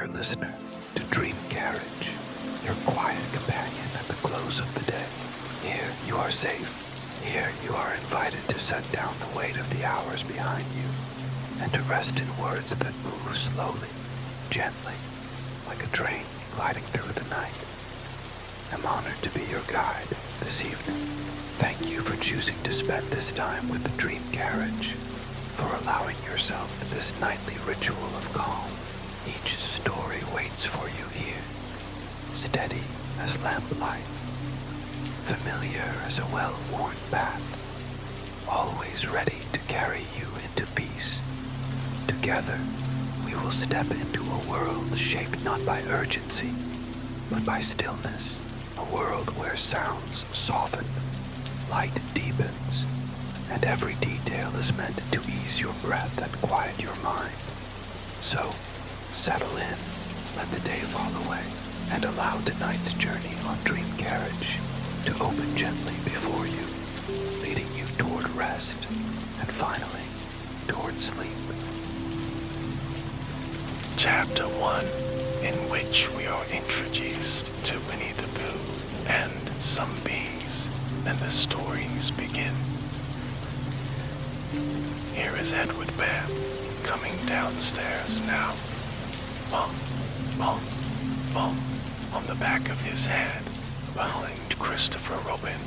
dear listener, to Dream Carriage, your quiet companion at the close of the day. Here you are safe. Here you are invited to set down the weight of the hours behind you and to rest in words that move slowly, gently, like a train gliding through the night. I'm honored to be your guide this evening. Thank you for choosing to spend this time with the Dream Carriage, for allowing yourself this nightly ritual of calm. Each story waits for you here, steady as lamplight, familiar as a well-worn path, always ready to carry you into peace. Together, we will step into a world shaped not by urgency, but by stillness, a world where sounds soften, light deepens, and every detail is meant to ease your breath and quiet your mind. So, settle in, let the day fall away, and allow tonight's journey on Dream Carriage to open gently before you, leading you toward rest, and finally, toward sleep. Chapter 1, in which we are introduced to Winnie-the-Pooh and some bees, and the stories begin. Here is Edward Bear coming downstairs now. Bump, bump, bump on the back of his head behind Christopher Robin.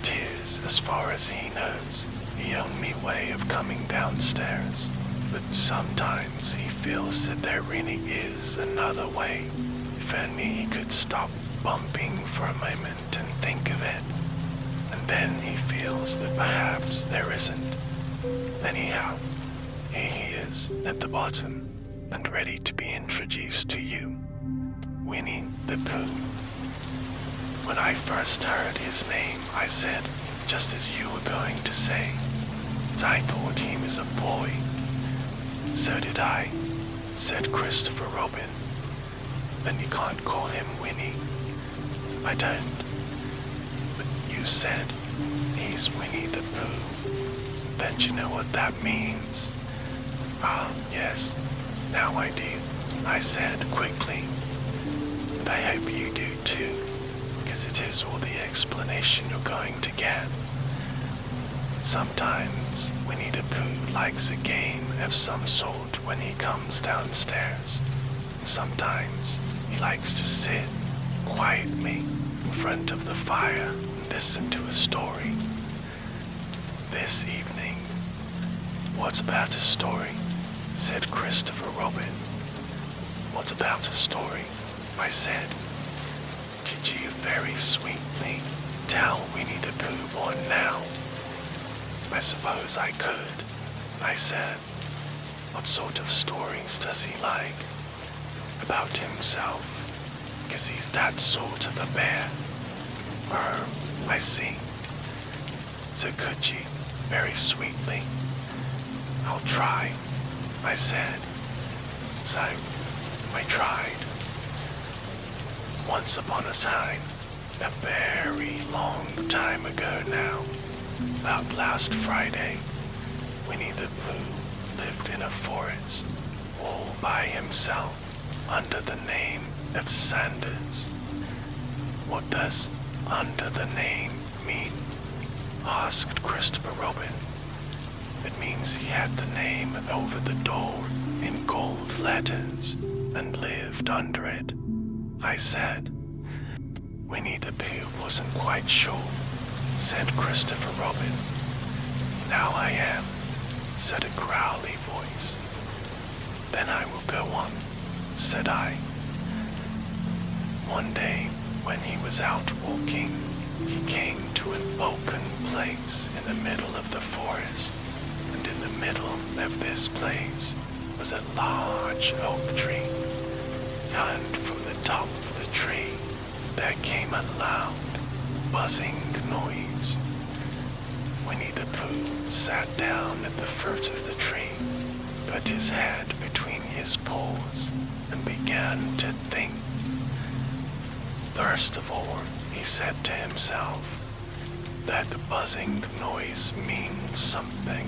'Tis, as far as he knows, the only way of coming downstairs, but sometimes he feels that there really is another way. If only he could stop bumping for a moment and think of it, and then he feels that perhaps there isn't. Anyhow, here he is at the bottom and ready to be introduced to you. Winnie-the-Pooh. When I first heard his name, I said, just as you were going to say, that I thought he was a boy. So did I, said Christopher Robin. Then you can't call him Winnie. I don't. But you said he's Winnie-the-Pooh. Don't you know what that means? Ah, yes, now I do, I said quickly. And I hope you do too, because it is all the explanation you're going to get. Sometimes Winnie-the-Pooh likes a game of some sort when he comes downstairs. Sometimes he likes to sit quietly in front of the fire and listen to a story. This evening, what about a story? Said Christopher Robin. What about a story? I said. Did you very sweetly tell Winnie-the-Pooh one now? I suppose I could, I said. What sort of stories does he like? About himself, because he's that sort of a bear. I see. So could you, very sweetly? I'll try, I said. So, I tried. Once upon a time, a very long time ago now, about last Friday, Winnie-the-Pooh lived in a forest, all by himself, under the name of Sanders. What does under the name mean? Asked Christopher Robin. It means he had the name over the door in gold letters and lived under it, I said. Winnie-the-Pooh wasn't quite sure, said Christopher Robin. Now I am, said a growly voice. Then I will go on, said I. One day, when he was out walking, he came to an open place in the middle of the forest, and in the middle of this place was a large oak tree, and from the top of the tree there came a loud, buzzing noise. Winnie-the-Pooh sat down at the foot of the tree, put his head between his paws, and began to think. First of all, he said to himself, that buzzing noise means something.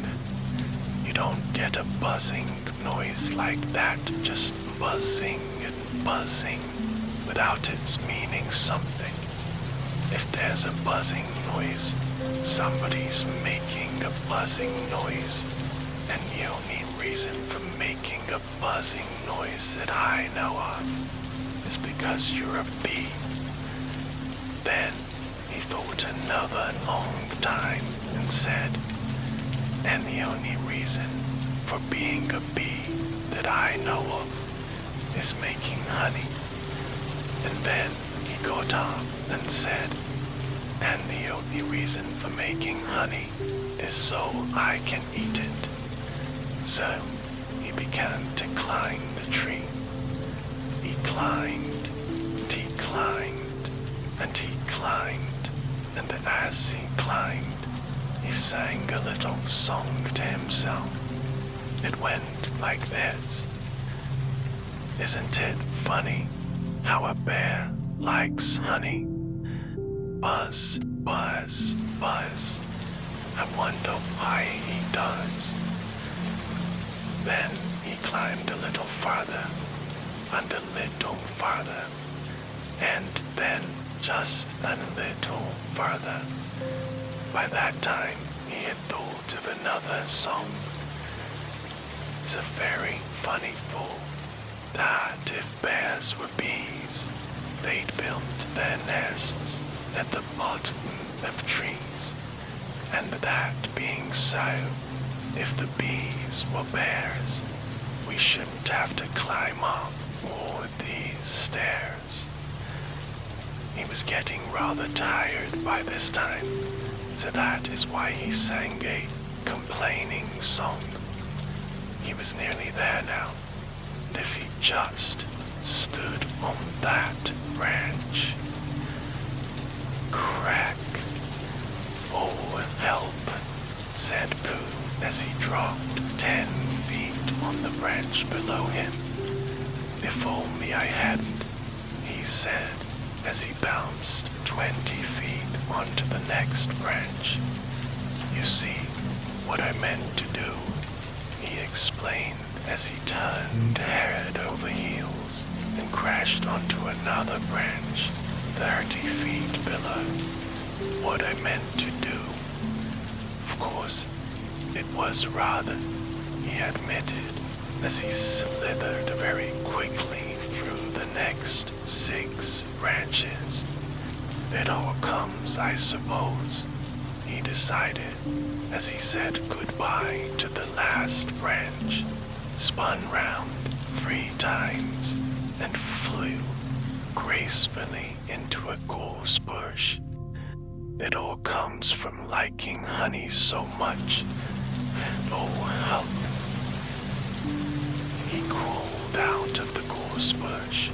He You don't get a buzzing noise like that, just buzzing and buzzing without its meaning something. If there's a buzzing noise, somebody's making a buzzing noise, and the only reason for making a buzzing noise that I know of is because you're a bee. Then he thought another long time and said, and the only reason for being a bee that I know of is making honey. And then he got up and said, and the only reason for making honey is so I can eat it. So he began to climb the tree. He climbed, and he climbed, and he climbed, and as he climbed, he sang a little song to himself. It went like this. Isn't it funny how a bear likes honey? Buzz, buzz, buzz. I wonder why he does. Then he climbed a little farther, and a little farther, and then just a little farther. By that time, he had thought of another song. It's a very funny thought that if bears were bees, they'd build their nests at the bottom of trees. And that being so, if the bees were bears, we shouldn't have to climb up all these stairs. He was getting rather tired by this time, so that is why he sang a complaining song. He was nearly there now, and if he just stood on that branch. Crack. Oh, help, said Pooh as he dropped 10 feet on the branch below him. If only I hadn't, he said as he bounced 20 feet onto the next branch. You see what I meant to do, he explained as he turned head over heels and crashed onto another branch 30 feet below. What I meant to do. Of course, it was rather, he admitted as he slithered very quickly through the next 6 branches. It all comes, I suppose, he decided as he said goodbye to the last branch, spun round 3 times, and flew gracefully into a gorse bush. It all comes from liking honey so much, and oh help. He crawled out of the gorse bush,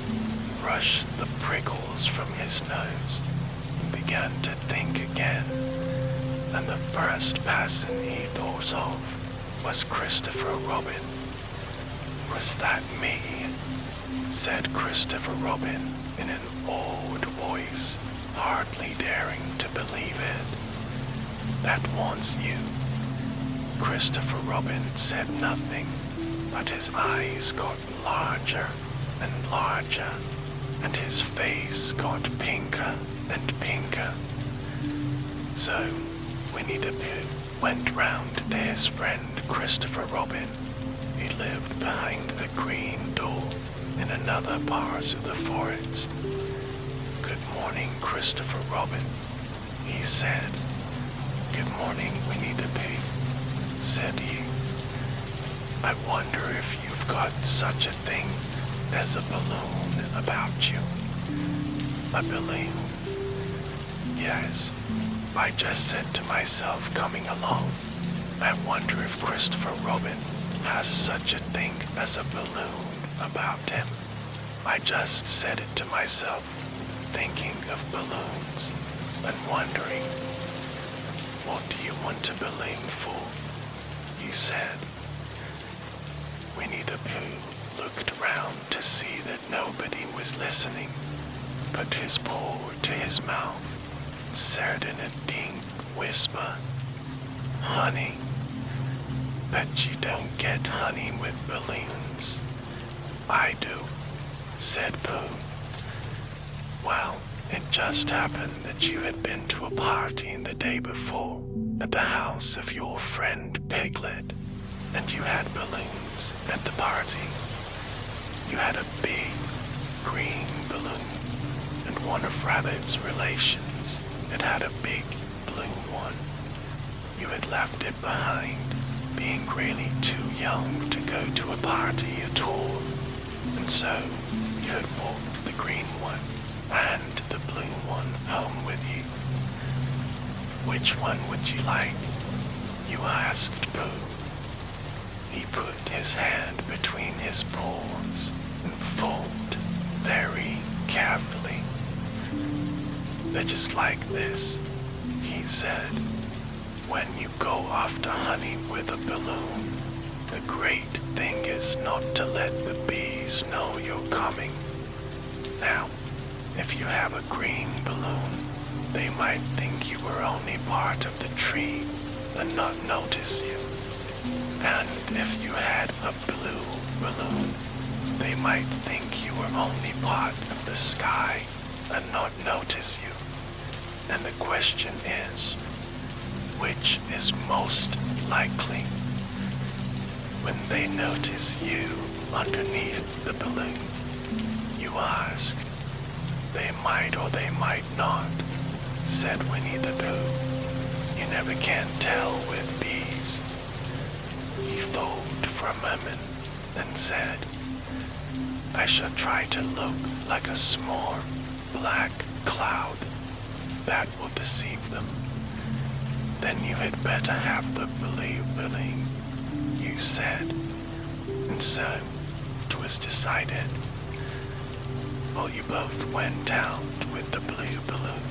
brushed the prickles from his nose, and began to think again. And the first person he thought of was Christopher Robin. Was that me? Said Christopher Robin in an awed voice, hardly daring to believe it. That wants you. Christopher Robin said nothing, but his eyes got larger and larger, and his face got pinker and pinker. So Winnie-the-Pooh went round to his friend Christopher Robin. He lived behind a green door in another part of the forest. Good morning, Christopher Robin, he said. Good morning, Winnie-the-Pooh, said he. I wonder if you've got such a thing as a balloon about you. A balloon? Yes, I just said to myself coming along, I wonder if Christopher Robin has such a thing as a balloon about him. I just said it to myself, thinking of balloons and wondering, what do you want a balloon for? He said. Winnie-the-Pooh looked round to see that nobody was listening, put his paw to his mouth, said in a deep whisper, honey. Bet you don't get honey with balloons. I do, said Pooh. Well, it just happened that you had been to a party the day before at the house of your friend Piglet, and you had balloons at the party. You had a big green balloon, and one of Rabbit's relations had a big blue one. You had left it behind, being really too young to go to a party at all, and so you had walked the green one and the blue one home with you. Which one would you like? You asked Pooh. He put his hand between his paws and thought very carefully. They're just like this, he said. When you go after honey with a balloon, the great thing is not to let the bees know you're coming. Now, if you have a green balloon, they might think you were only part of the tree and not notice you. And if you had a blue balloon, they might think you were only part of the sky and not notice you. And the question is, which is most likely? When they notice you underneath the balloon, you asked. They might or they might not, said Winnie-the-Pooh. You never can tell with bees. He thought for a moment and said, I shall try to look like a small black cloud. That will deceive them. Then you had better have the blue balloon, you said. And so it was decided. Well, you both went out with the blue balloon,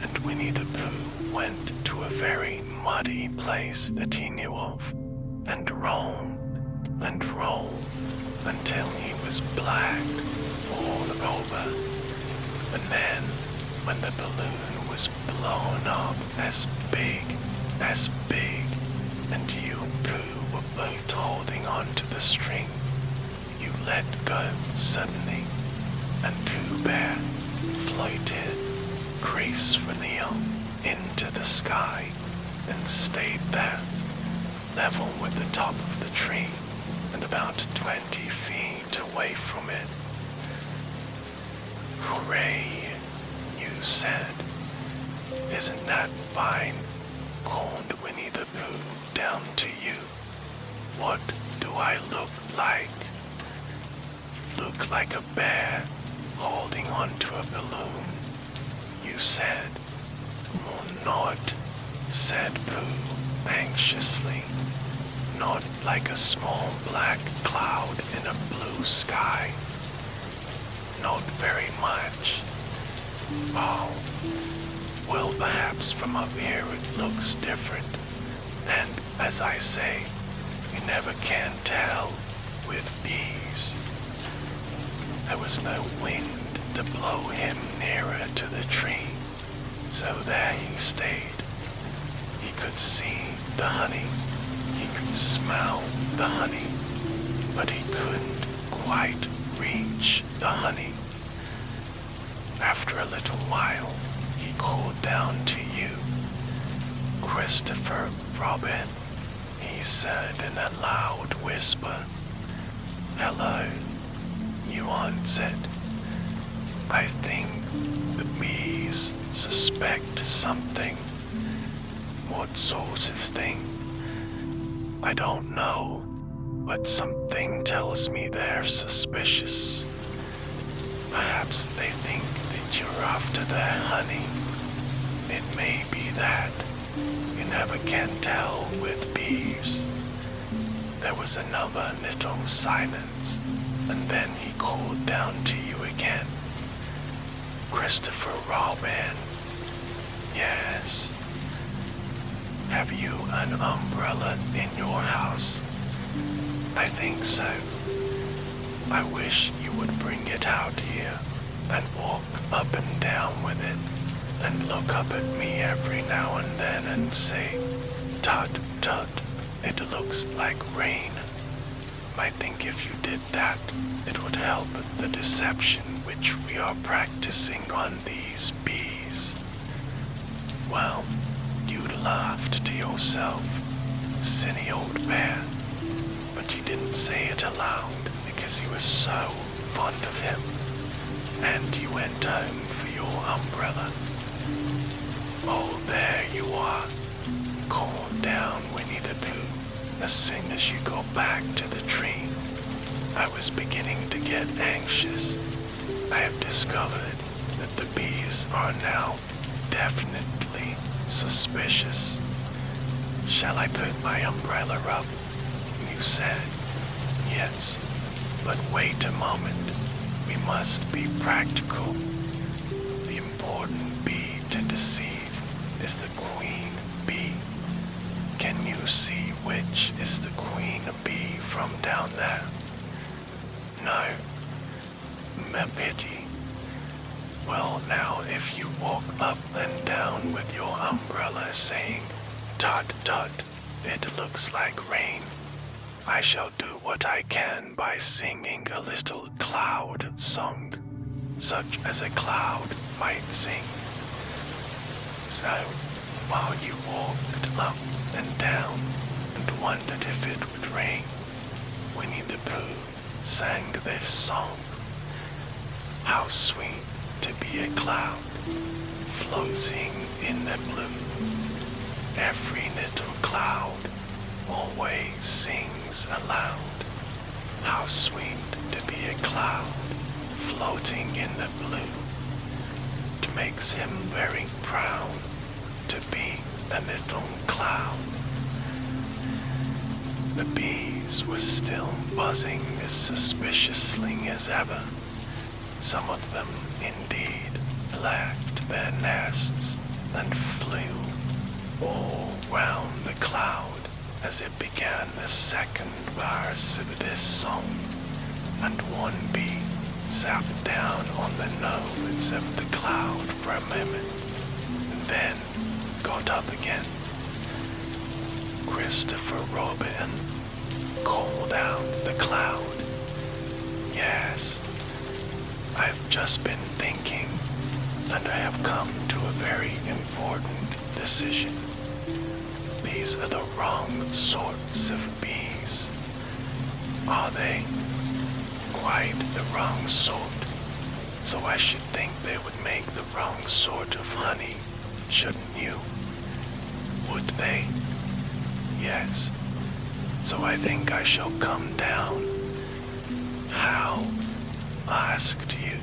and Winnie-the-Pooh went to a very muddy place that he knew of, and rolled until he was black all over. And then, when the balloon was blown up as big, and you, Pooh, were both holding on to the string, you let go suddenly, and Pooh Bear floated gracefully up into the sky and stayed there, level with the top of the tree and about 20 feet away from it. Hooray, you said. Isn't that fine? Called Winnie-the-Pooh down to you. What do I look like? Look like a bear holding onto a balloon, you said. Or not, said Pooh anxiously. Not like a small black cloud in a blue sky. Not very much. Oh, well, perhaps from up here it looks different. And as I say, you never can tell with bees. There was no wind to blow him nearer to the tree, so there he stayed. He could see the honey, he could smell the honey, but he couldn't quite reach the honey. After a little while, he called down to you. Christopher Robin, he said in a loud whisper. Hello, you answered. I think the bees suspect something. What sort of thing? I don't know, but something tells me they're suspicious. Perhaps they think that you're after their honey. It may be that. You never can tell with bees. There was another little silence, and then he called down to you again. Christopher Robin. Yes. Have you an umbrella in your house? I think so. I wish you would bring it out here and walk up and down with it and look up at me every now and then and say, tut, tut, It looks like rain. I think if you did that, it would help the deception which we are practicing on these bees. Well, you laughed to yourself, silly old bear, but you didn't say it aloud because you were so fond of him, and you went home for your umbrella. Oh, there you are. Calm down, Winnie-the-Pooh. As soon as you got back to the tree, I was beginning to get anxious. I have discovered that the bees are now definitely suspicious. Shall I put my umbrella up? You said, yes, but wait a moment. We must be practical. The important bee to deceive is the queen bee. Can you see which is the queen bee from down there? No. A pity. Well, now if you walk up and down with your umbrella saying, "Tut tut, it looks like rain," I shall do what I can by singing a little cloud song, such as a cloud might sing. So, while you walked up and down and wondered if it would rain, Winnie-the-Pooh sang this song. How sweet to be a cloud floating in the blue. Every little cloud always sings aloud. How sweet to be a cloud floating in the blue. It makes him very proud to be a little cloud. The bees were still buzzing as suspiciously as ever. Some of them, indeed, left their nests and flew all round the cloud as it began the second verse of this song, and one bee sat down on the nose of the cloud for a moment, and then got up again. Christopher Robin called out the cloud. Yes, I've just been thinking, and I have come to a very important decision. These are the wrong sorts of bees. Are they? Quite the wrong sort. So I should think they would make the wrong sort of honey, shouldn't you? Would they? Yes. So I think I shall come down. How? Asked you.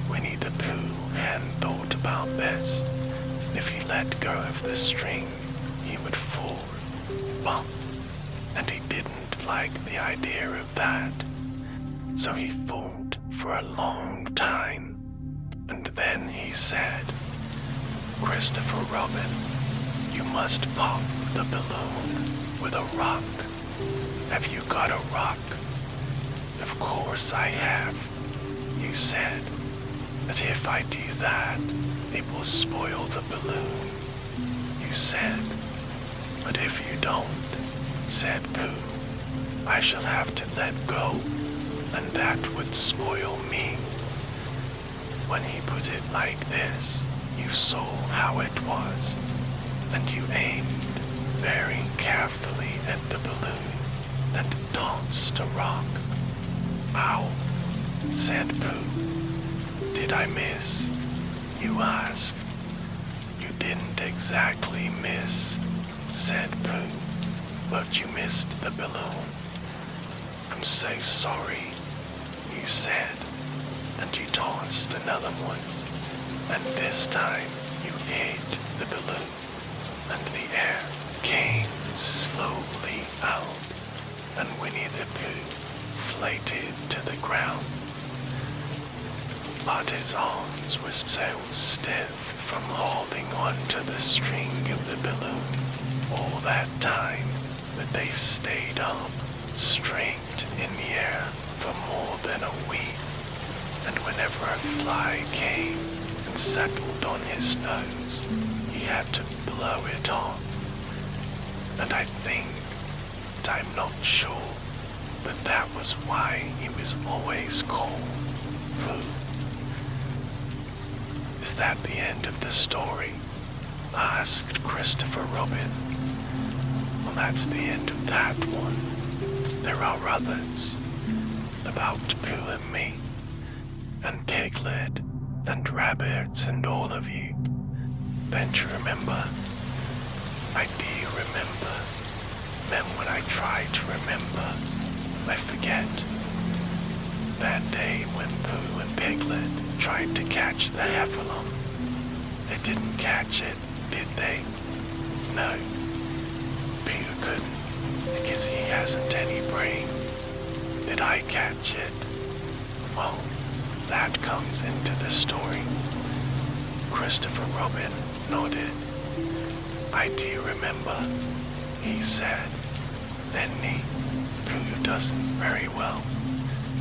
Winnie-the-Pooh hadn't thought about this. If he let go of the string, he would fall, bump, and he didn't like the idea of that. So he thought for a long time, and then he said, "Christopher Robin, you must pop the balloon with a rock. Have you got a rock?" "Of course I have," you said, "but if I do that, it will spoil the balloon." You said, "But if you don't," said Pooh, "I shall have to let go, and that would spoil me." When he put it like this, you saw how it was, and you aimed very carefully at the balloon and tossed a rock. "Ow," said Pooh. "Did I miss?" you asked. "You didn't exactly miss," said Pooh, "but you missed the balloon." "I'm so sorry," you said, and you tossed another one, and this time you hit the balloon, and the air came slowly out, and Winnie-the-Pooh floated to the ground. But his arms were so stiff from holding on to the string of the balloon all that time that they stayed up straight in the air for more than a week, and whenever a fly came and settled on his nose, he had to blow it off. and I think, I'm not sure, but that was why he was always called Pooh. Is that the end of the story? Asked Christopher Robin. Well, that's the end of that one. There are others about Pooh and me, and Piglet, and Rabbit, and all of you. Don't you remember? I do remember. Then when I try to remember, I forget. That day when Pooh and Piglet tried to catch the heffalump. They didn't catch it, did they? No. Pooh couldn't, because he hasn't any brain. Did I catch it? Well, that comes into the story. Christopher Robin nodded. I do remember, he said. Then Pooh doesn't very well,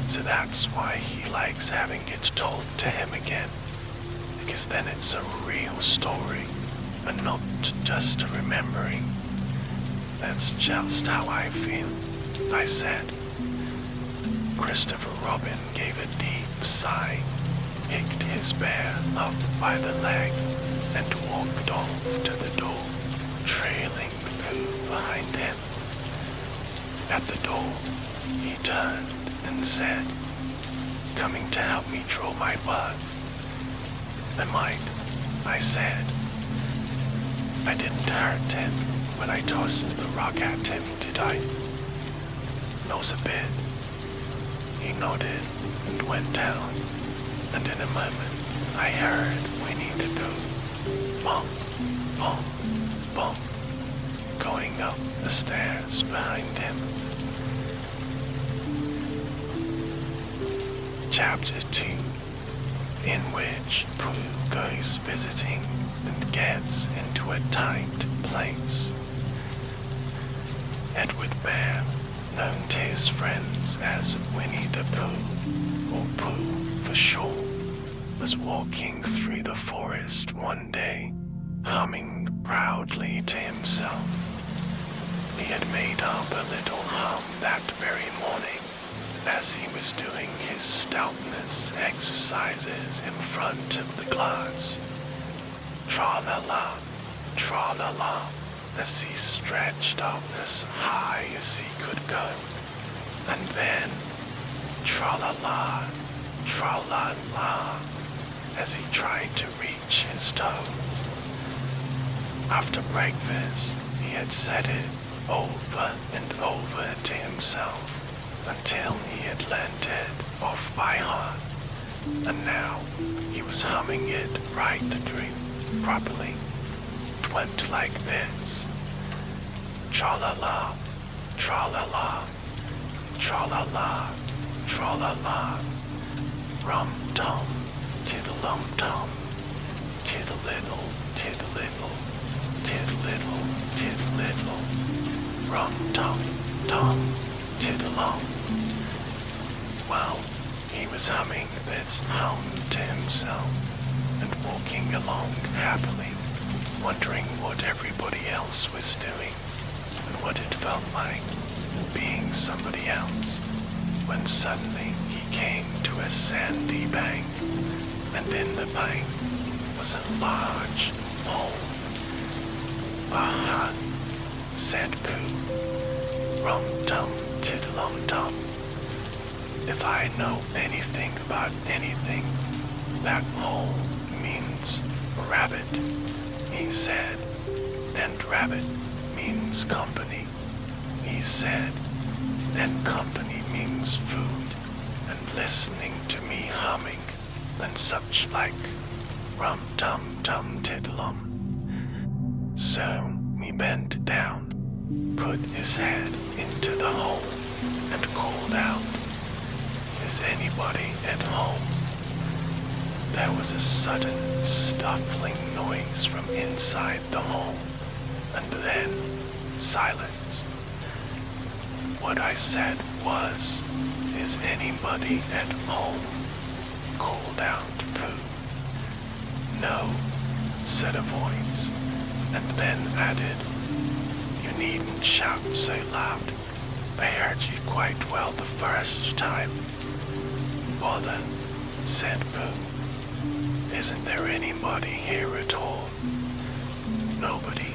so that's why he likes having it told to him again, because then it's a real story, and not just remembering. That's just how I feel, I said. Christopher Robin gave a deep sigh, picked his bear up by the leg, and walked off to the door, trailing Pooh behind him. At the door, he turned and said, "Coming to help me draw my bird?" "I might," I said. I didn't hurt him when I tossed the rock at him, did I? Knows a bit. He nodded and went down, and in a moment I heard Winnie-the-Pooh bump, bump, bump, going up the stairs behind him. Chapter 2, in which Pooh goes visiting and gets into a tight place. Edward Bear, known to his friends as Winnie-the-Pooh, or Pooh for short, was walking through the forest one day, humming proudly to himself. He had made up a little hum that very morning as he was doing his stoutness exercises in front of the glass. Tra-la-la, tra-la-la, as he stretched up as high as he could go. And then, tra-la-la, tra-la-la, as he tried to reach his toes. After breakfast, he had said it over and over to himself until he had learned it off by heart, and now he was humming it right through properly. It went like this: tra-la-la, tra-la-la, tra-la-la, tra-la-la, rum-tum, tiddle-um-tum, tiddle-little, tiddle-little, tiddle-little, tiddle-little, rum-tum-tum, tiddle-um. Well, he was humming this hum to himself and walking along happily, wondering what everybody else was doing and what it felt like being somebody else, when suddenly he came to a sandy bank, and in the bank was a large hole. "Aha," said Pooh, "rum-tum, tiddle-um-tum. If I know anything about anything, that hole means rabbit," he said. "And rabbit means company," he said. "And company means food, and listening to me humming, and such like, rum-tum-tum-tiddle-um." So he bent down, put his head into the hole, and called out, "Is anybody at home?" There was a sudden stifling noise from inside the hole, and then silence. What I said was, "Is anybody at home?" called out Pooh. "No," said a voice, and then added, "You needn't shout so loud. I heard you quite well the first time. Bother, said Pooh. Isn't there anybody here at all? Nobody.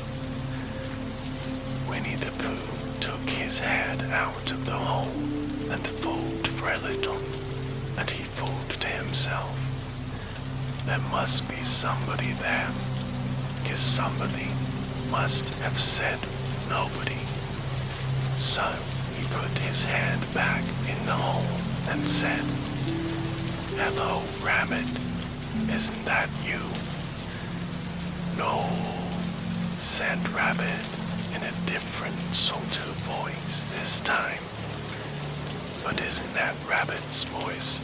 Winnie-the-Pooh took his head out of the hole and thought for a little, and he thought to himself, there must be somebody there, 'cause somebody must have said nobody. So he put his head back in the hole and said, hello, Rabbit, isn't that you? No, said Rabbit in a different sort of voice this time. But isn't that Rabbit's voice?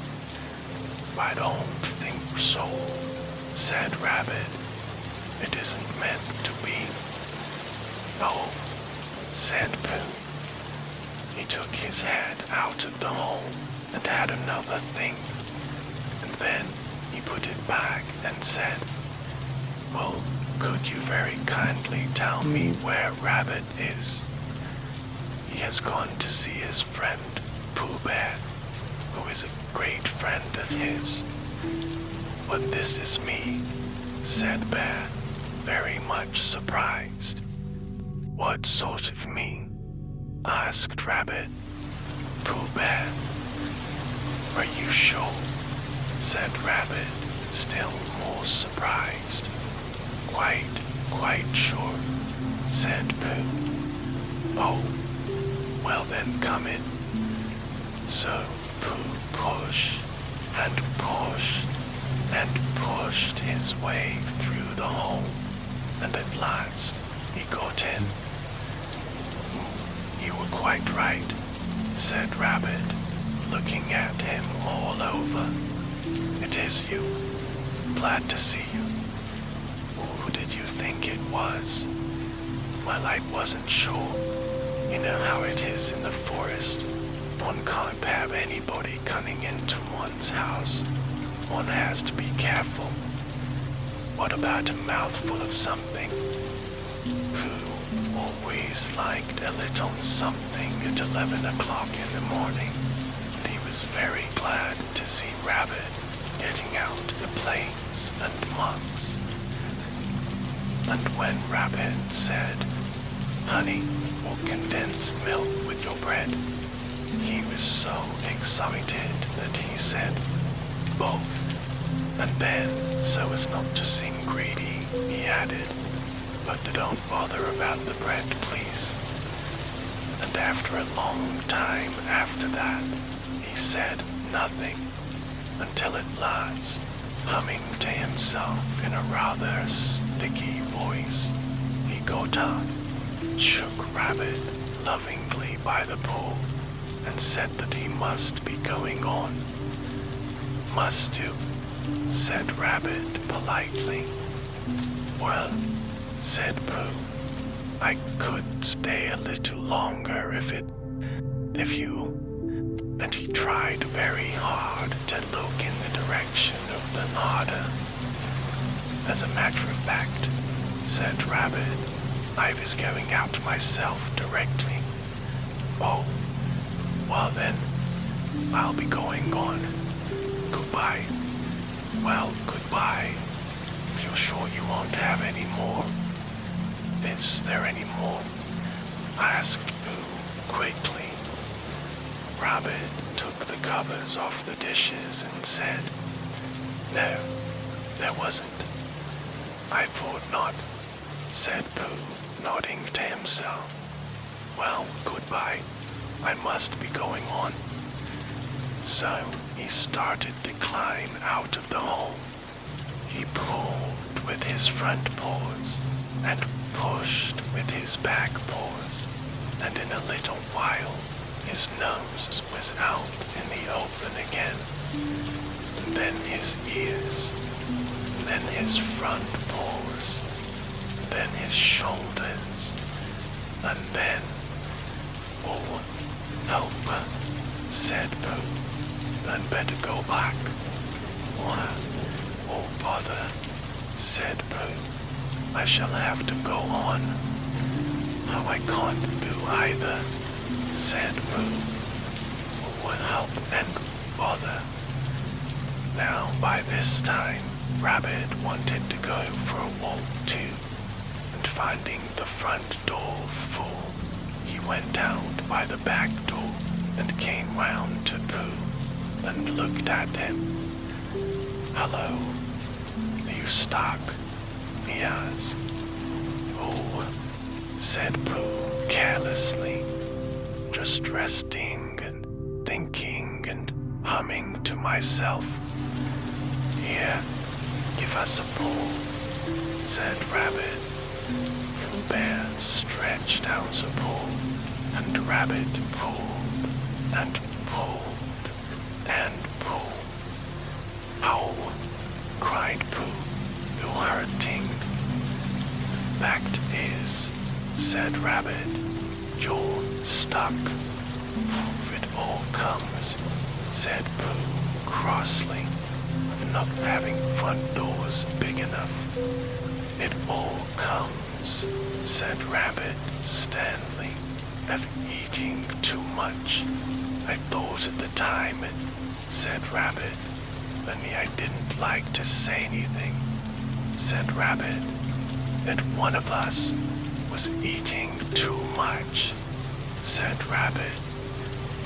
I don't think so, said Rabbit. It isn't meant to be. Oh, said Pooh. He took his head out of the hole and had another think, and then he put it back and said, well, could you very kindly tell me where Rabbit is? He has gone to see his friend, Pooh Bear, who is a great friend of his. But this is me, said Bear, very much surprised. What sort of me? Asked Rabbit. Pooh Bear. Are you sure? Said Rabbit, still more surprised. Quite sure, said Pooh. Oh, well then come in. So Pooh pushed and pushed and pushed his way through the hole, and at last he got in. You were quite right, said Rabbit, looking at him all over. It is you. Glad to see you. Who did you think it was? Well, I wasn't sure. You know how it is in the forest. One can't have anybody coming into one's house. One has to be careful. What about a mouthful of something? Who always liked a little something at 11 o'clock in the morning. And he was very glad to see Rabbit getting out the plates and mugs. And when Rabbit said, honey or condensed milk with your bread, he was so excited that he said, both. And then, so as not to seem greedy, he added, but don't bother about the bread, please. And after a long time after that, he said nothing, until at last, humming to himself in a rather sticky voice, he got up, shook Rabbit lovingly by the paw, and said that he must be going on. Must you? Said Rabbit politely. Well, said Pooh, I could stay a little longer if you... And he tried very hard to look in the direction of the larder. As a matter of fact, said Rabbit, I was going out myself directly. Oh, well then, I'll be going on. Goodbye. Well, goodbye. If you're sure you won't have any more. Is there any more? Asked Pooh quickly. Rabbit took the covers off the dishes and said, no, there wasn't. I thought not, said Pooh, nodding to himself. Well, goodbye. I must be going on. So he started to climb out of the hole. He pulled with his front paws and pushed with his back paws, and in a little while his nose was out in the open again, and then his ears, and then his front paws, and then his shoulders, and then, oh, help, said Pooh, I'd better go back. Oh, bother, said Pooh, I shall have to go on. how I can't do either, said Pooh. What help and bother? Now, by this time, Rabbit wanted to go for a walk too, and finding the front door full, he went out by the back door and came round to Pooh and looked at him. Hello, are you stuck? He asked. Oh, said Pooh carelessly, just resting and thinking and humming to myself. Here, give us a pull, said Rabbit. Bear stretched out a paw, and Rabbit pulled and pulled and pulled. Ow, cried Pooh, you're hurting. Fact is, said Rabbit, you're stuck. It all comes, said Pooh crossly, of not having front doors big enough. It all comes, said Rabbit sternly, of eating too much. I thought at the time, said Rabbit, only I didn't like to say anything, said Rabbit, that one of us was eating too much, said Rabbit,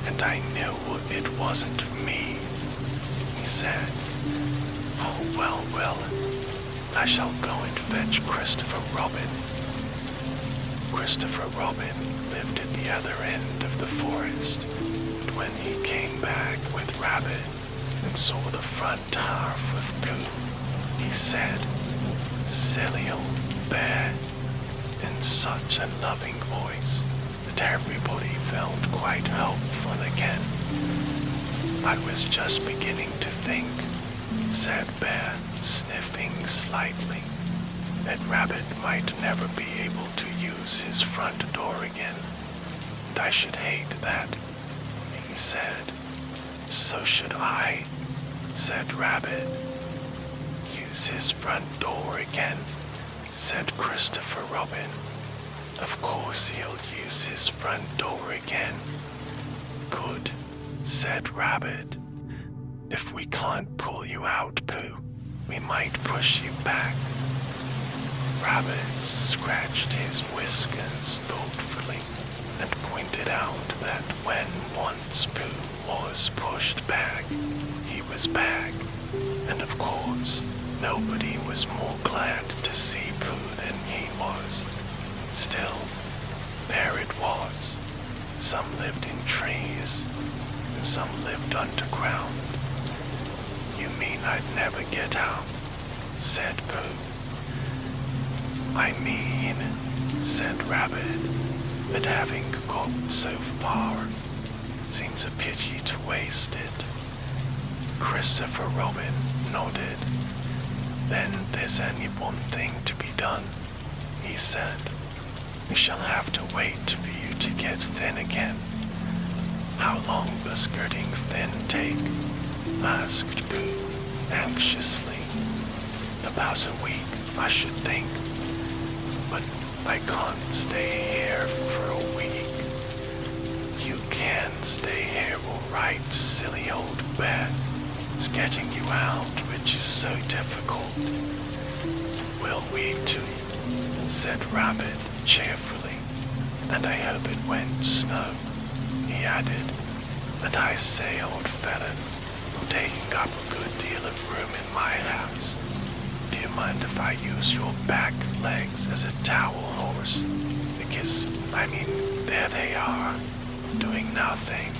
and I knew it wasn't me, he said. Oh, well, I shall go and fetch Christopher Robin. Christopher Robin lived at the other end of the forest, and when he came back with Rabbit and saw the front half of Pooh, he said, silly old bear, in such a loving voice that everybody felt quite hopeful again. I was just beginning to think, said Bear, sniffing slightly, that Rabbit might never be able to use his front door again, and I should hate that, he said. So should I, said Rabbit. Use his front door again, said Christopher Robin. Of course he'll use his front door again. Good, said Rabbit. If we can't pull you out, Pooh, we might push you back. Rabbit scratched his whiskers thoughtfully and pointed out that when once Pooh was pushed back, he was back, and of course, nobody was more glad to see Pooh than he was. Still, there it was. Some lived in trees, and some lived underground. You mean I'd never get out, said Pooh. I mean, said Rabbit, that having got so far, it seems a pity to waste it. Christopher Robin nodded. Then there's only one thing to be done, he said. We shall have to wait for you to get thin again. How long does getting thin take? Asked Pooh anxiously. About a week, I should think. But I can't stay here for a week. You can stay here all right, silly old bear. It's getting you out which is so difficult. We'll wait too, said Rabbit cheerfully, and I hope it won't snow, he added. And I say, old fellow, you're taking up a good deal of room in my house. Do you mind if I use your back legs as a towel horse? Because, there they are, doing nothing.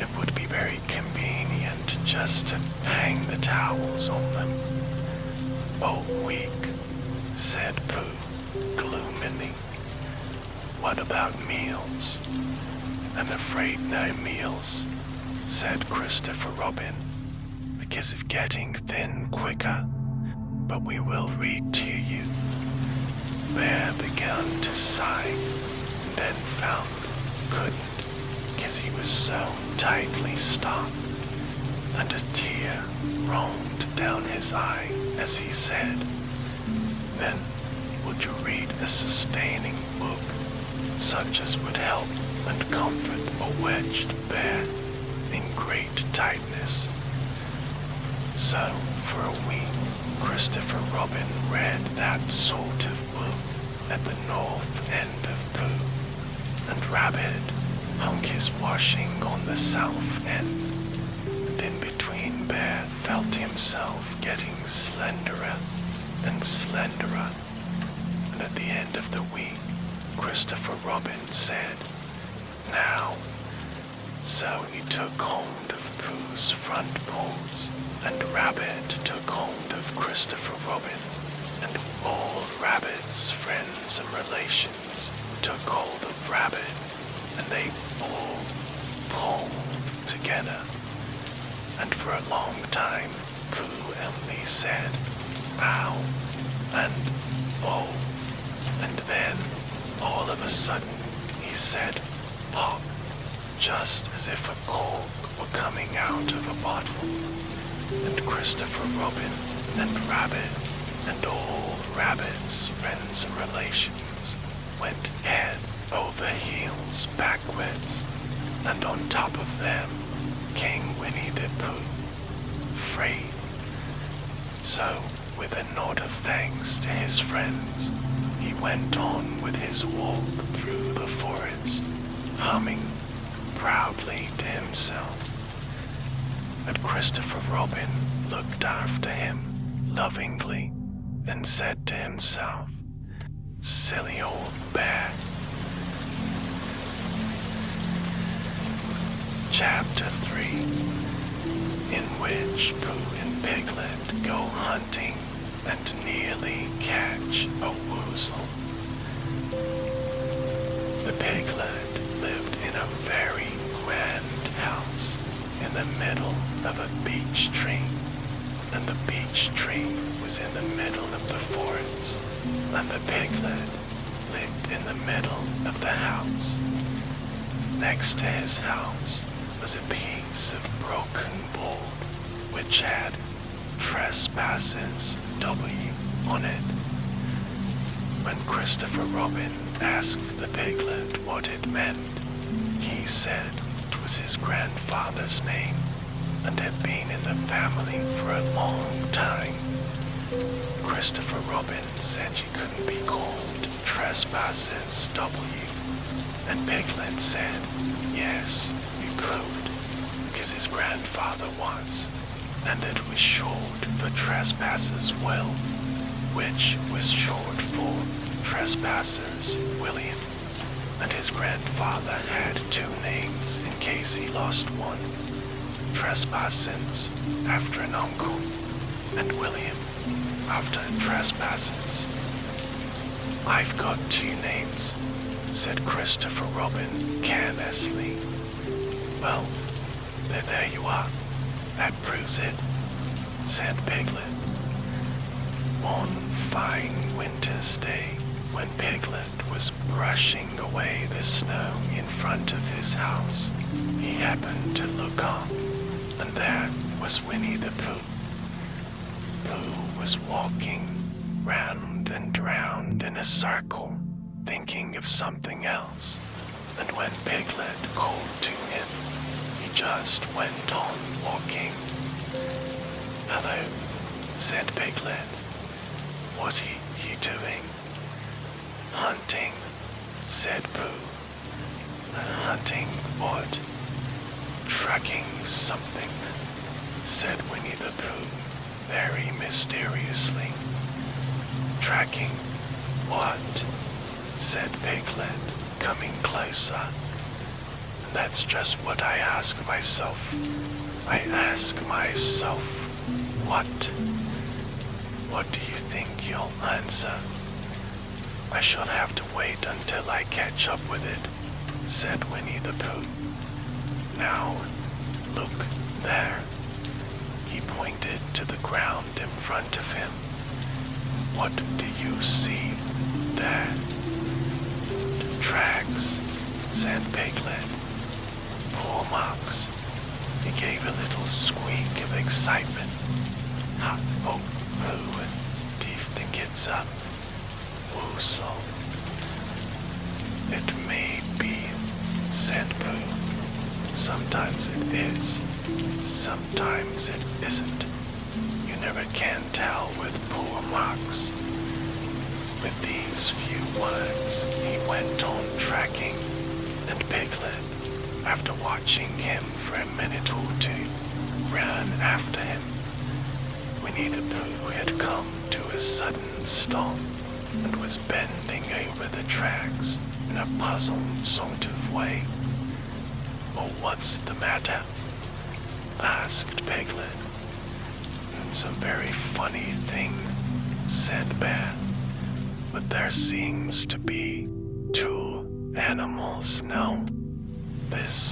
It would be very convenient just to hang the towels on them. Oh, weak, said Pooh gloomily. What about meals? I'm afraid no meals, said Christopher Robin, because of getting thin quicker. But we will read to you. Bear began to sigh, and then found couldn't, because he was so tightly stopped, and a tear rolled down his eye as he said, Then would you read a sustaining book? such as would help and comfort a wedged bear in great tightness. So, for a week, Christopher Robin read that sort of book at the north end of Pooh, and Rabbit hung his washing on the south end, and in between Bear felt himself getting slenderer and slenderer, and at the end of the week, Christopher Robin said, "Now." So he took hold of Pooh's front paws, and Rabbit took hold of Christopher Robin, and all Rabbit's friends and relations took hold of Rabbit, and they all pulled together. And for a long time, Pooh only said, "Ow," and "Oh," and then, all of a sudden, he said, "Pop," just as if a cork were coming out of a bottle. And Christopher Robin and Rabbit and all Rabbit's friends and relations went head over heels backwards, and on top of them came Winnie-the-Pooh, free. So, with a nod of thanks to his friends, he went on with his walk through the forest, humming proudly to himself. But Christopher Robin looked after him lovingly and said to himself, "Silly old bear." Chapter 3, in which Pooh and Piglet go hunting and nearly catch a woozle. The Piglet lived in a very grand house in the middle of a beech tree, and the beech tree was in the middle of the forest, and the Piglet lived in the middle of the house. Next to his house was a piece of broken board which had Trespassers W on it. When Christopher Robin asked the Piglet what it meant, he said it was his grandfather's name and had been in the family for a long time. Christopher Robin said she couldn't be called Trespassers W, and Piglet said, yes, you could, because his grandfather was, and it was short for Trespassers Will, which was short for Trespassers William, and his grandfather had two names in case he lost one, Trespassers after an uncle, and William after Trespassers. "I've got two names," said Christopher Robin carelessly. "Well, then there you are. That proves it," said Piglet. One fine winter's day, when Piglet was brushing away the snow in front of his house, he happened to look up, and there was Winnie-the-Pooh. Pooh was walking round and round in a circle, thinking of something else, and when Piglet called to him, he just went on walking. "Hello," said Piglet. "What are you doing?" "Hunting," said Pooh. "Hunting what?" "Tracking something," said Winnie-the-Pooh very mysteriously. "Tracking what?" said Piglet, coming closer. "That's just what I ask myself. I ask myself, what? What do you think you'll answer?" "I shall have to wait until I catch up with it," said Winnie-the-Pooh. "Now, look there." He pointed to the ground in front of him. "What do you see there?" "Tracks," said Piglet. "Paw marks." He gave a little squeak of excitement. "Oh, Pooh, do you think it's a woozle?" It may be, said Pooh. Sometimes it is, sometimes it isn't. You never can tell with poor Max. With these few words, he went on tracking, and Piglet, after watching him for a minute or two, ran after him. Winnie-the-Pooh had come to a sudden stop and was bending over the tracks in a puzzled sort of way. "Oh, what's the matter?" asked Piglet. "It's a very funny thing," said Bear, "but there seems to be two animals now. This,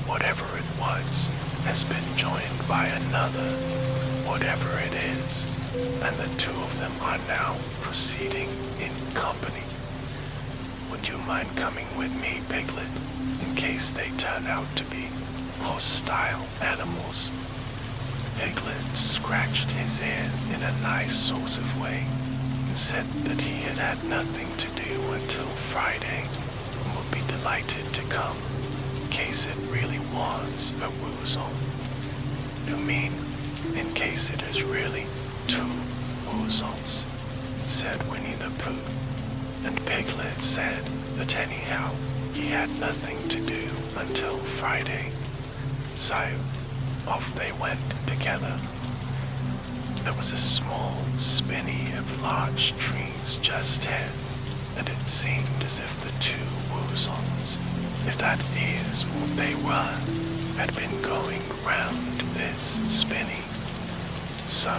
whatever it was, has been joined by another, whatever it is, and the two of them are now proceeding in company. Would you mind coming with me, Piglet, in case they turn out to be hostile animals?" Piglet scratched his ear in a nice sort of way and said that he had had nothing to do until Friday and would be delighted to come in case it really was a woozle. "You mean in case it is really two woozles?" said Winnie-the-Pooh, and Piglet said that anyhow he had nothing to do until Friday. So off they went together. There was a small spinney of large trees just ahead, and it seemed as if the two woozles, if that is what they were, had been going round this spinney. So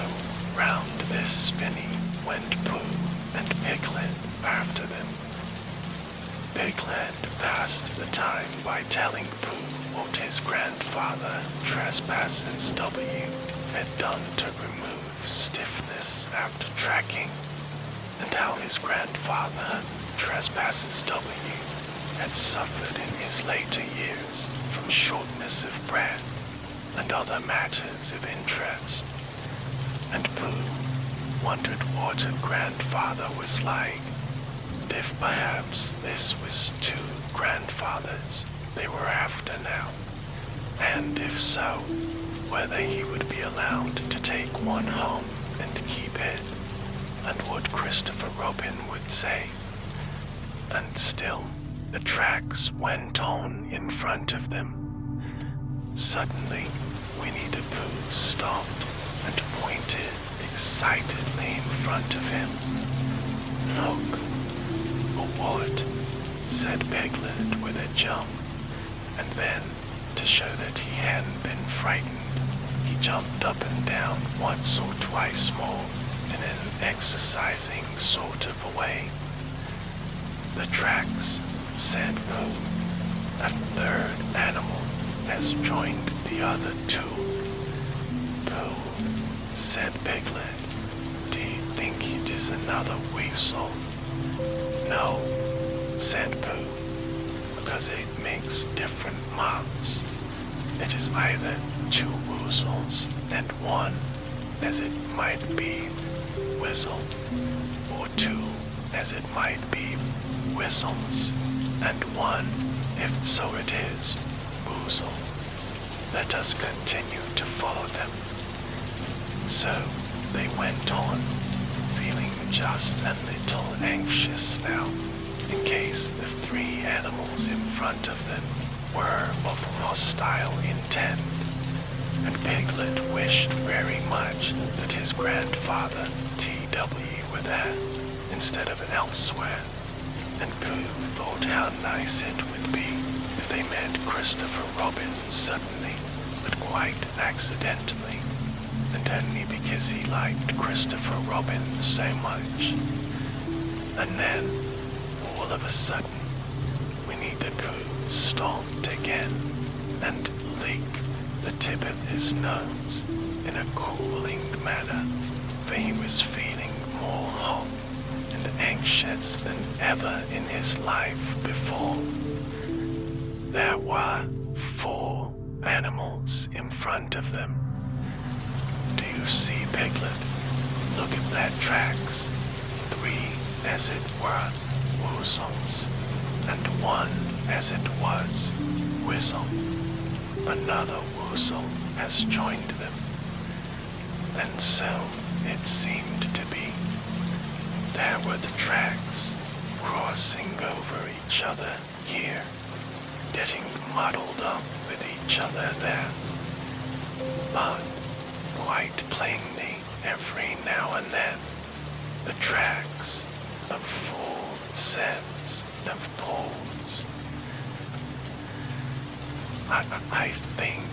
round this spinney went Pooh and Piglet after them. Piglet passed the time by telling Pooh what his grandfather, Trespasses W, had done to remove stiffness after tracking, and how his grandfather, Trespasses W, had suffered in his later years from shortness of breath and other matters of interest. And Pooh wondered what a grandfather was like, and if perhaps this was two grandfathers they were after now, and if so, whether he would be allowed to take one home and keep it, and what Christopher Robin would say. And still the tracks went on in front of them. Suddenly Winnie-the-Pooh stopped and pointed excitedly in front of him. "Look." "What?" said Piglet with a jump, and then, to show that he hadn't been frightened, he jumped up and down once or twice more in an exercising sort of a way. "The tracks," said Pooh. "A third animal has joined the other two." "Pooh," said Piglet, "do you think it is another weasel?" "No," said Pooh, "because it makes different marks. It is either two woozles and one, as it might be, whistle, or two, as it might be, whistles, and one, if so it is, woozle. Let us continue to follow them." So they went on, feeling just a little anxious now, in case the three animals in front of them were of hostile intent, and Piglet wished very much that his grandfather T.W. were there instead of elsewhere, and Pooh thought how nice it would be if they met Christopher Robin suddenly, but quite accidentally, and only because he liked Christopher Robin so much. And then, all of a sudden, Winnie-the-Pooh stopped again and licked the tip of his nose in a cooling manner, for he was feeling more hot and anxious than ever in his life before. There were 4 animals in front of them. "Do you see, Piglet? Look at their tracks. 3, as it were, woozles, and one, as it was, whistle. Another woozle has joined them, and so it seemed to be. There were the tracks, crossing over each other here, getting muddled up with each other there. But quite plainly, every now and then, the tracks of full sets of poles. I think,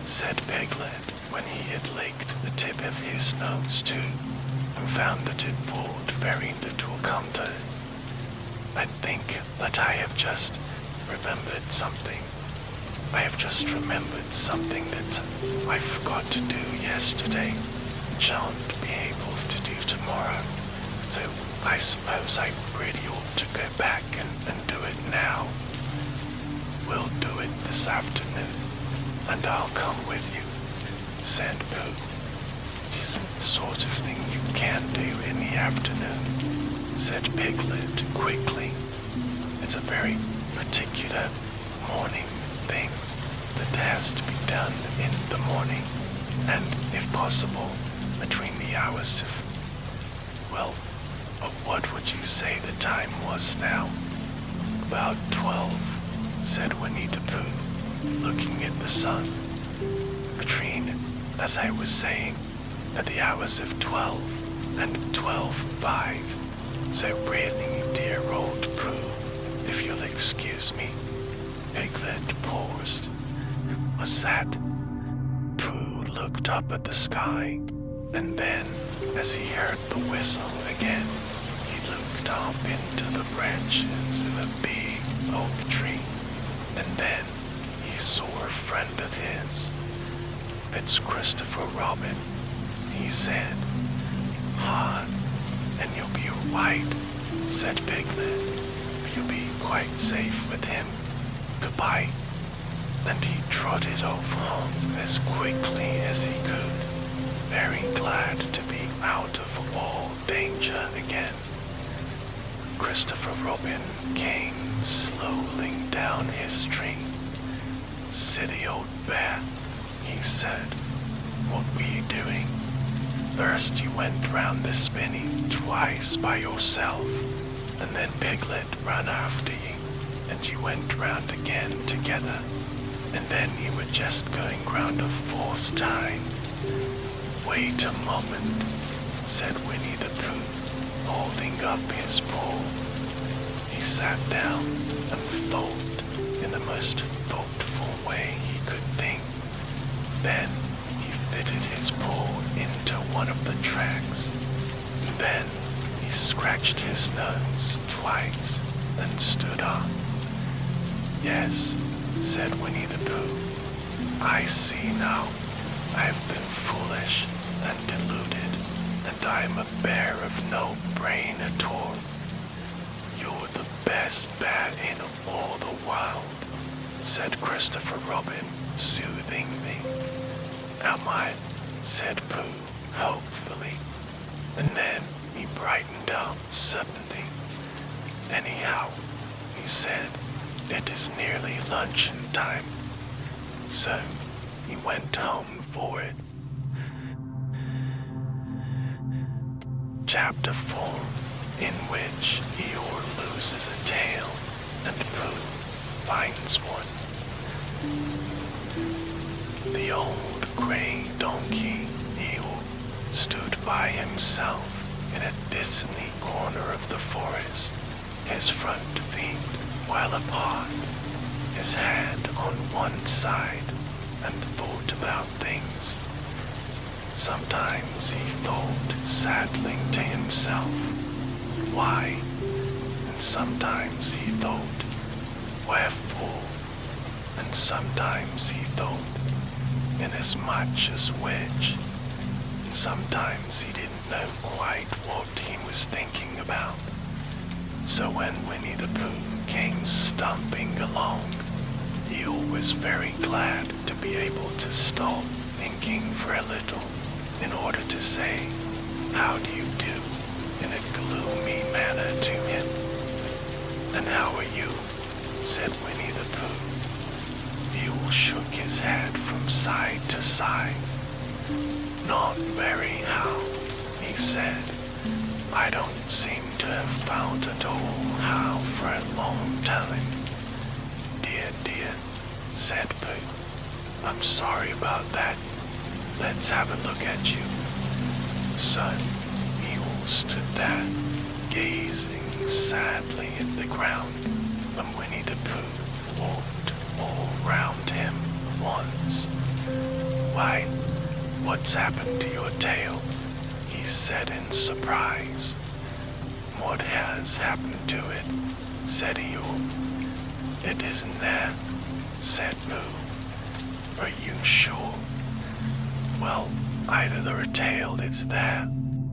said Piglet when he had licked the tip of his nose too, and found that it pulled very little comfort. I think that I have just remembered something. I have just remembered something that I forgot to do yesterday, shan't be able to do tomorrow. So I suppose I really ought to go back and do it now. We'll do it this afternoon, and I'll come with you, said Pooh. It isn't the sort of thing you can do in the afternoon, said Piglet quickly. It's a very particular morning thing that has to be done in the morning, and if possible, between the hours of, well, what would you say the time was now? About 12, said Winnie-the-Pooh, looking at the sun. Between, as I was saying, at the hours of 12 and 12:05. So really, dear old Pooh, if you'll excuse me. Piglet paused. Was that? Pooh looked up at the sky, and then, as he heard the whistle again, he looked up into the branches of a big oak tree, and then he saw a friend of his. It's Christopher Robin, he said. "Ah, and you'll be right," said Piglet. "You'll be quite safe with him. Goodbye." And he trotted off home as quickly as he could, very glad to be out of all danger again. Christopher Robin came slowly down his tree. "Silly old bear," he said. "What were you doing? First you went round the spinney twice by yourself, and then Piglet ran after you, and you went round again together, and then you were just going round a fourth time." "Wait a moment," said Winnie-the-Pooh, holding up his paw. He sat down and thought in the most thoughtful way he could think. Then he fitted his paw into one of the tracks. Then he scratched his nose twice and stood up. "Yes," said Winnie-the-Pooh, "I see now. I have been foolish and deluded, and I am a bear of no brain at all. You're the best bear in all the world," said Christopher Robin soothingly. "Am I?" said Pooh hopefully, and then he brightened up suddenly. "Anyhow," he said, "it is nearly luncheon time." So he went home for it. Chapter 4, in which Eeyore loses a tail and Pooh finds one. The old gray donkey Eeyore stood by himself in a distant corner of the forest, his front feet well apart, his head on one side, and thought about things. Sometimes he thought sadly to himself, why? And sometimes he thought, wherefore? And sometimes he thought, inasmuch as which? And sometimes he didn't know quite what he was thinking about. So when Winnie-the-Pooh came stumping along, Eeyore was very glad to be able to stop thinking for a little in order to say, "How do you do?" in a gloomy manner to him. "And how are you?" said Winnie-the-Pooh. Eeyore shook his head from side to side. "Not very how," he said. "I don't seem to have found at all how for a long time." "Dear, dear," said Pooh. "I'm sorry about that. Let's have a look at you." So Eeyore stood there, gazing sadly at the ground, and Winnie-the-Pooh walked all round him once. "Why, what's happened to your tail?" he said in surprise. "What has happened to it?" said Eeyore. "It isn't there," said Pooh. "Are you sure?" "Well, either the tail is there,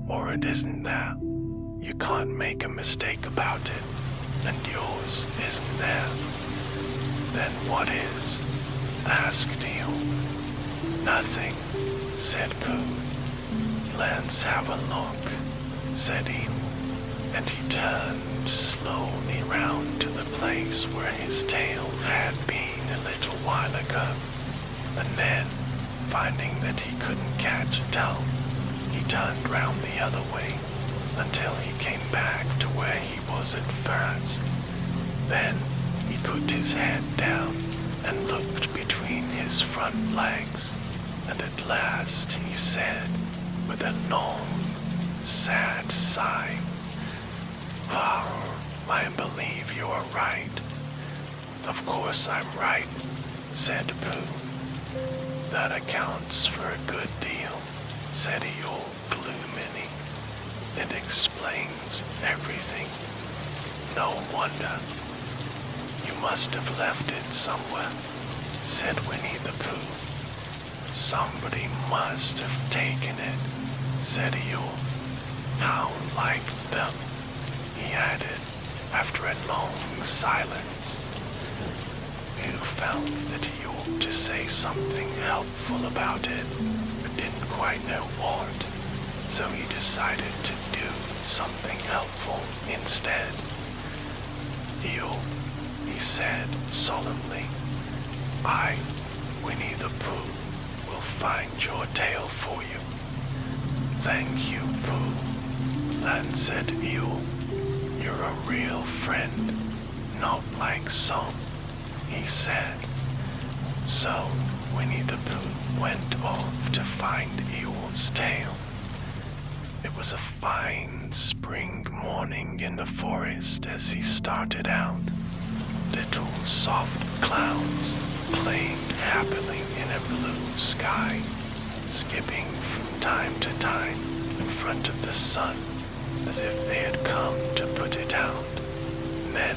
or it isn't there. You can't make a mistake about it, and yours isn't there." "Then what is?" asked Eeyore. "Nothing," said Pooh. "Let's have a look," said Eeyore, and he turned slowly round to the place where his tail had been a little while ago, and then, finding that he couldn't catch a toe, he turned round the other way until he came back to where he was at first. Then he put his head down and looked between his front legs, and at last he said, with a long, sad sigh, "Oh, I believe you are right." "Of course I'm right," said Pooh. "That accounts for a good deal," said Eeyore gloomily. "It explains everything. No wonder. You must have left it somewhere," said Winnie-the-Pooh. "Somebody must have taken it," said Eeyore. "How like them," he added after a long silence. Pooh felt that he ought to say something helpful about it, but didn't quite know what, so he decided to do something helpful instead. "Eeyore," he said solemnly, "I, Winnie-the-Pooh, will find your tail for you." "Thank you, Pooh," then said Eeyore. "You're a real friend, not like some," he said. So Winnie-the-Pooh went off to find Eeyore's tail. It was a fine spring morning in the forest as he started out. Little soft clouds played happily in a blue sky, skipping from time to time in front of the sun as if they had come to put it out, and then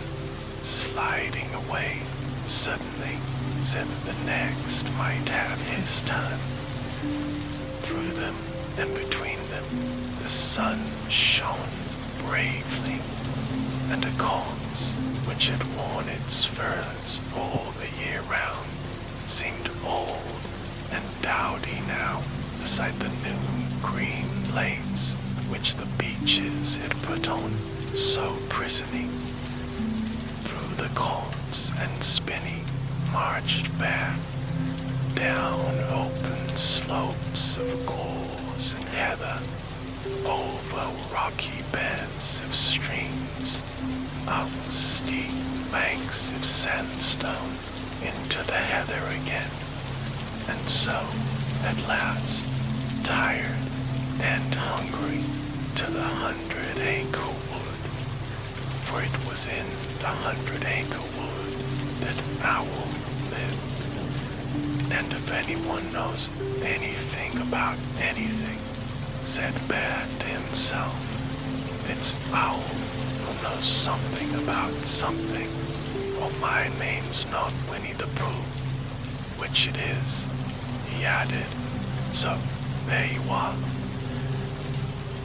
sliding away suddenly so that the next might have his turn. Through them and between them the sun shone bravely, and a corpse which had worn its furs all the year round seemed old and dowdy now beside the new green lace which the beeches had put on so prettily. Through the corpse and spinney marched Bear, down open slopes of gorse and heather, over rocky beds of streams, up steep banks of sandstone, into the heather again, and so, at last, tired and hungry, to the 100-acre wood, for it was in the 100-acre wood that Owl lived. And if anyone knows anything about anything, said Bear to himself, it's Owl who knows something about something. Well, my name's not Winnie-the-Pooh, which it is, he added. So, there you are.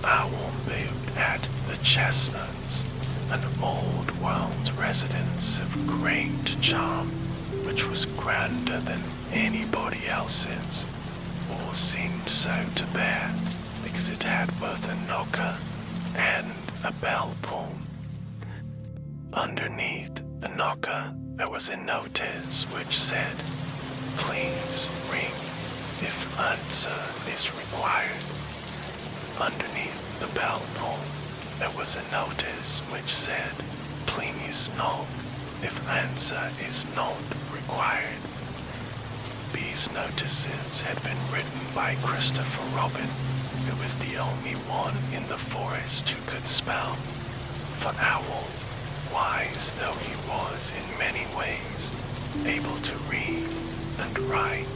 Owl lived at the Chestnuts, an old-world residence of great charm, which was grander than anybody else's, or seemed so to Bear, because it had both a knocker and a bell pull. Underneath the knocker, there was a notice which said, "Please ring if answer is required." Underneath the bell pull, there was a notice which said, "Please knock if answer is not required." These notices had been written by Christopher Robin, who was the only one in the forest who could spell. For Owl, wise though he was in many ways, able to read and write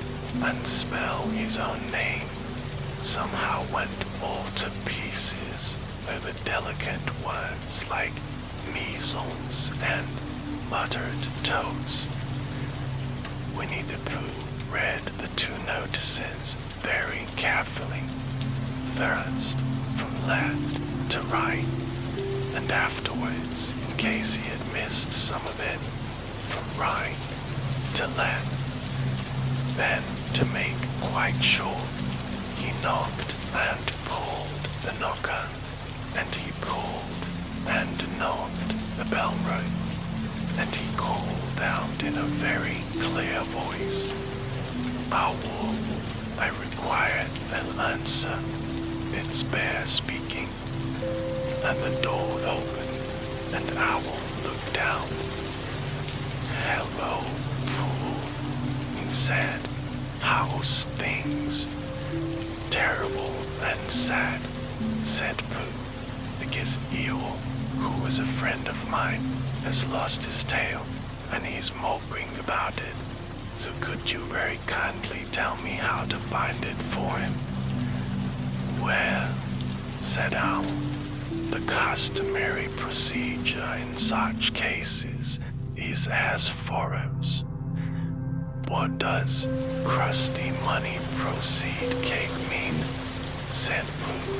and spell his own name, somehow went all to pieces over delicate words like measles and buttered toast. Winnie-the-Pooh read the two notices very carefully, first from left to right, and afterwards, in case he had missed some of it, from right to left. Then, to make quite sure, he knocked and pulled the knocker, and he pulled and knocked the bell rope, and he called out in a very clear voice, "Owl, I require an answer." It's Bear speaking. And the door opened, and Owl looked down. "Hello, Pooh," he said. "How's things?" "Terrible and sad," said Pooh, "because Eeyore, who was a friend of mine, has lost his tail, and he's moping about it. So could you very kindly tell me how to find it for him?" "Well," said Owl, "the customary procedure in such cases is as follows." "What does crusty money proceed cake mean?" said Pooh,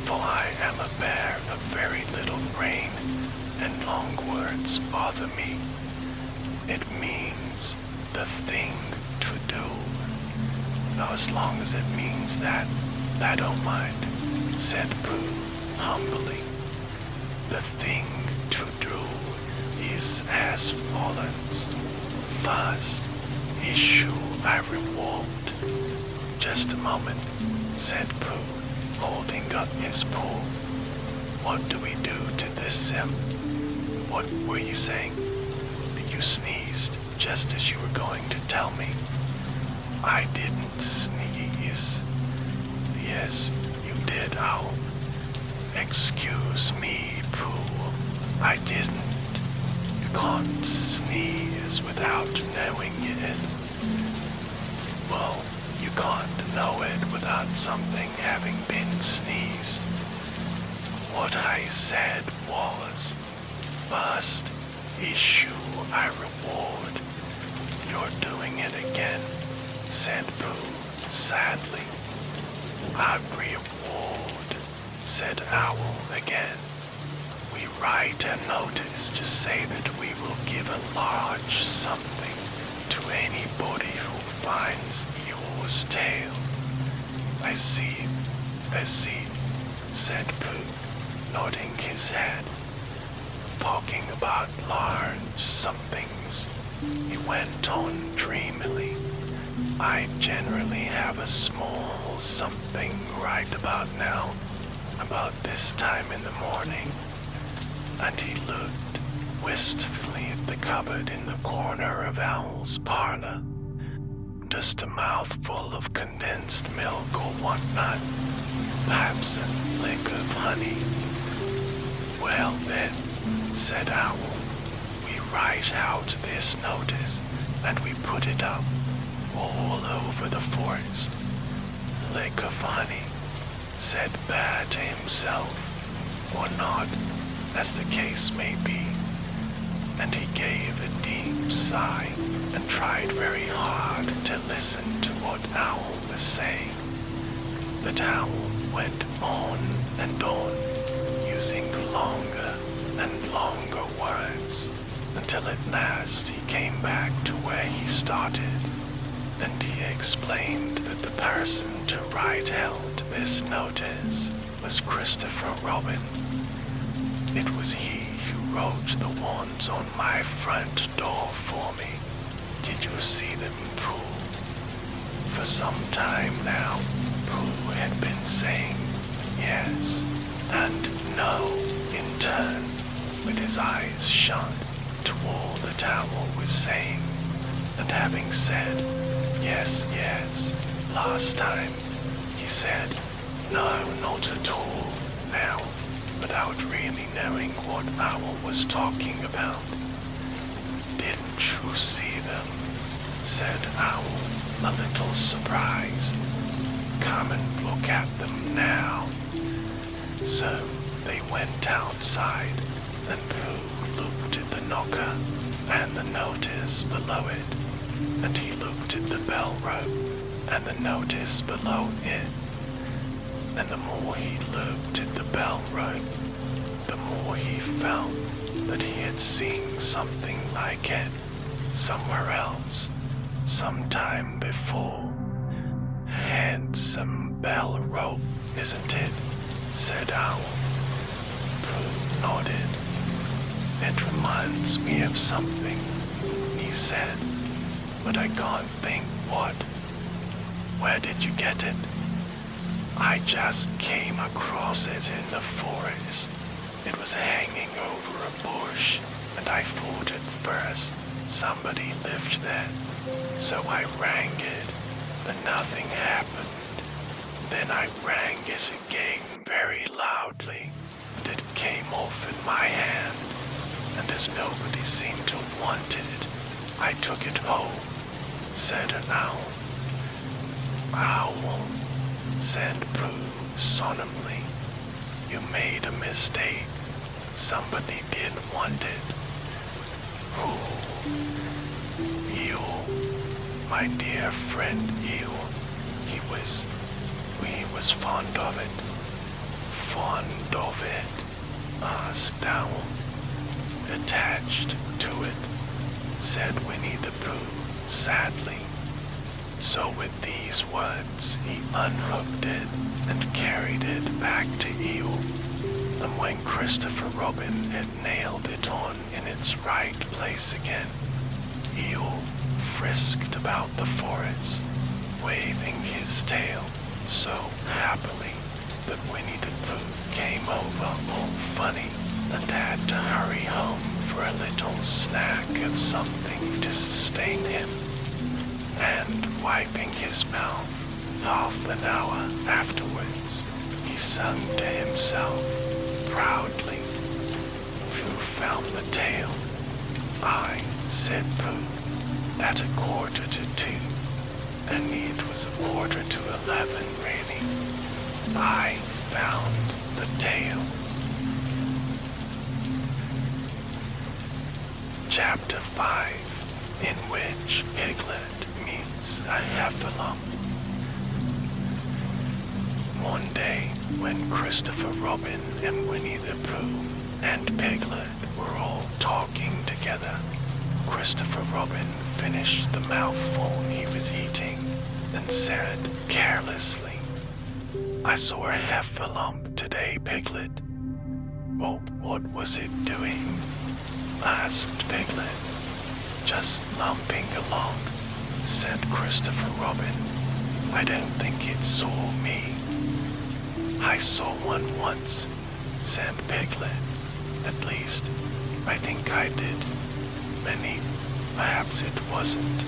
"for I am a bear of very little brain, and long words bother me." "It means the thing to do." "Now as long as it means that, I don't mind," said Pooh humbly. "The thing to do is as follows. First, issue a reward." "Just a moment," said Pooh, holding up his paw. "What do we do to this Sim?" "What were you saying?" "You sneezed just as you were going to tell me." "I didn't sneeze." "Yes, you did, Owl." "Excuse me, Pooh, I didn't." "You can't sneeze without knowing it." "Well, you can't know it without something having been sneezed." "What I said was, first issue a reward." "You're doing it again," said Pooh sadly. "A reward," said Owl again. "We write a notice to say that we will give a large something to anybody who finds Eeyore's tail." I see," said Pooh, nodding his head. "Talking about large somethings," he went on dreamily, "I generally have a small something right about now, about this time in the morning." And he looked wistfully at the cupboard in the corner of Owl's parlor. "Just a mouthful of condensed milk or whatnot, perhaps a lick of honey." "Well then," said Owl, "we write out this notice, and we put it up all over the forest." "Lick of honey," said Bear to himself, or not, as the case may be, and he gave a deep sigh and tried very hard to listen to what Owl was saying. But Owl went on and on, using longer and longer words, until at last he came back to where he started, and he explained that the person to write out this notice was Christopher Robin. It was he who wrote the ones on my front door for me. Did you see them, Pooh? For some time now, Pooh had been saying yes and no in turn, with his eyes shut to all the towel was saying, and having said yes, yes last time, he said no, not at all now, without really knowing what Owl was talking about. Didn't you see them? Said Owl, a little surprised. Come and look at them now. So they went outside, and Pooh looked at the knocker and the notice below it, and he looked at the bell rope and the notice below it. And the more he looked at the bell rope, the more he felt that he had seen something like it somewhere else, sometime before. Handsome bell rope, isn't it? Said Owl. Pooh nodded. It reminds me of something, he said, but I can't think what. Where did you get it? I just came across it in the forest. It was hanging over a bush, and I thought at first somebody lived there. So I rang it, but nothing happened. Then I rang it again very loudly, and it came off in my hand, and as nobody seemed to want it, I took it home, said an owl. Owl, said Pooh solemnly, you made a mistake. Somebody did want it. Who? Eel, my dear friend Eel. He was fond of it. Fond of it? Asked Owl. Attached to it, said Winnie-the-Pooh sadly. So with these words, he unhooked it and carried it back to Eel. And when Christopher Robin had nailed it on in its right place again, Eel frisked about the forest, waving his tail so happily that Winnie-the-Pooh came over all funny and had to hurry home for a little snack of something to sustain him. And wiping his mouth, half an hour afterwards, he sung to himself proudly. Who found the tail? I, said Pooh, at 1:45, and it was 11:15 really. I found the tail. Chapter 5, in which Piglet meets a heffalump. One day, when Christopher Robin and Winnie-the-Pooh and Piglet were all talking together, Christopher Robin finished the mouthful he was eating and said carelessly, I saw a heffalump today, Piglet. Well, what was it doing? Asked Piglet. Just lumping along, said Christopher Robin. I don't think it saw me. I saw one once, said Piglet. At least, I think I did. Many, perhaps it wasn't.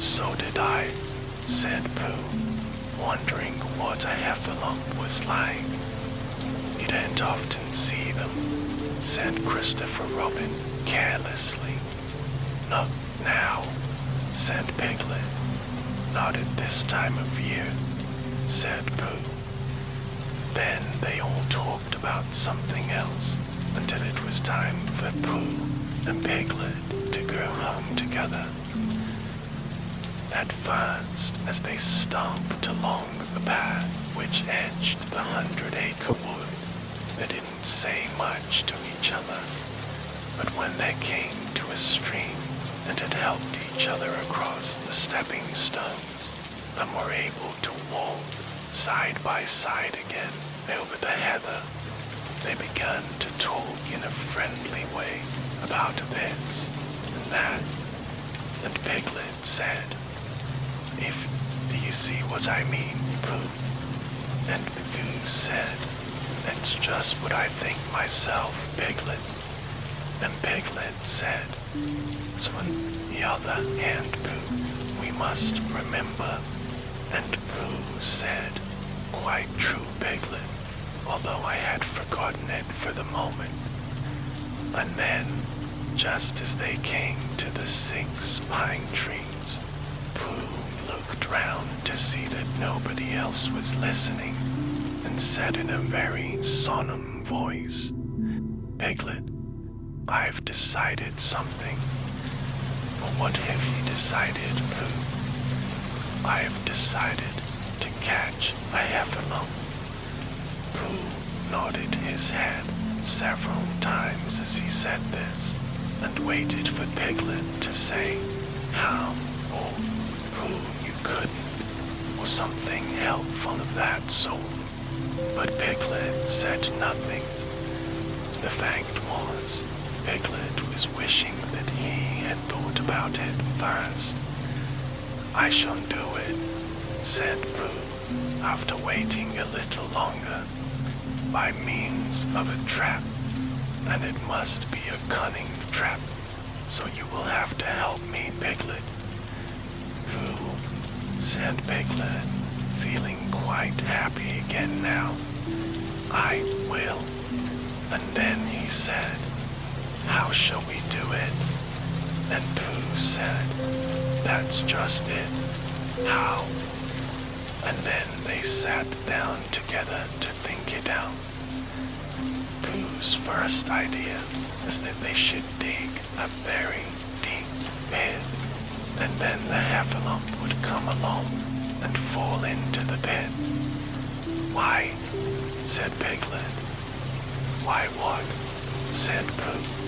So did I, said Pooh, wondering what a heffalump was like. You don't often see them, said Christopher Robin carelessly. Not now, said Piglet. Not at this time of year, said Pooh. Then they all talked about something else until it was time for Pooh and Piglet to go home together. At first, as they stomped along the path which edged the 100-acre wood, they didn't say much to each other. But when they came to a stream and had helped each other across the stepping stones and were able to walk side by side again over the heather, they began to talk in a friendly way about this and that, and Piglet said, do you see what I mean, Pooh? And Pooh said, that's just what I think myself, Piglet. And Piglet said, so on the other hand, Pooh, we must remember. And Pooh said, quite true, Piglet, although I had forgotten it for the moment. And then, just as they came to the 6 pine trees, Pooh looked round to see that nobody else was listening, and said in a very solemn voice, Piglet, I've decided something. Well, what have you decided, Pooh? I've decided to catch a heffalump. Pooh nodded his head several times as he said this, and waited for Piglet to say how, or who you couldn't, or something helpful of that sort. But Piglet said nothing. The fact was, Piglet was wishing that he had thought about it first. I shall do it, said Pooh, after waiting a little longer, by means of a trap, and it must be a cunning trap, so you will have to help me, Piglet. Pooh, said Piglet, feeling quite happy again now. I will. And then he said, how shall we do it? And Pooh said, that's just it. How? And then they sat down together to think it out. Pooh's first idea is that they should dig a very deep pit, and then the heffalump would come along and fall into the pit. Why? Said Piglet. Why what? Said Pooh.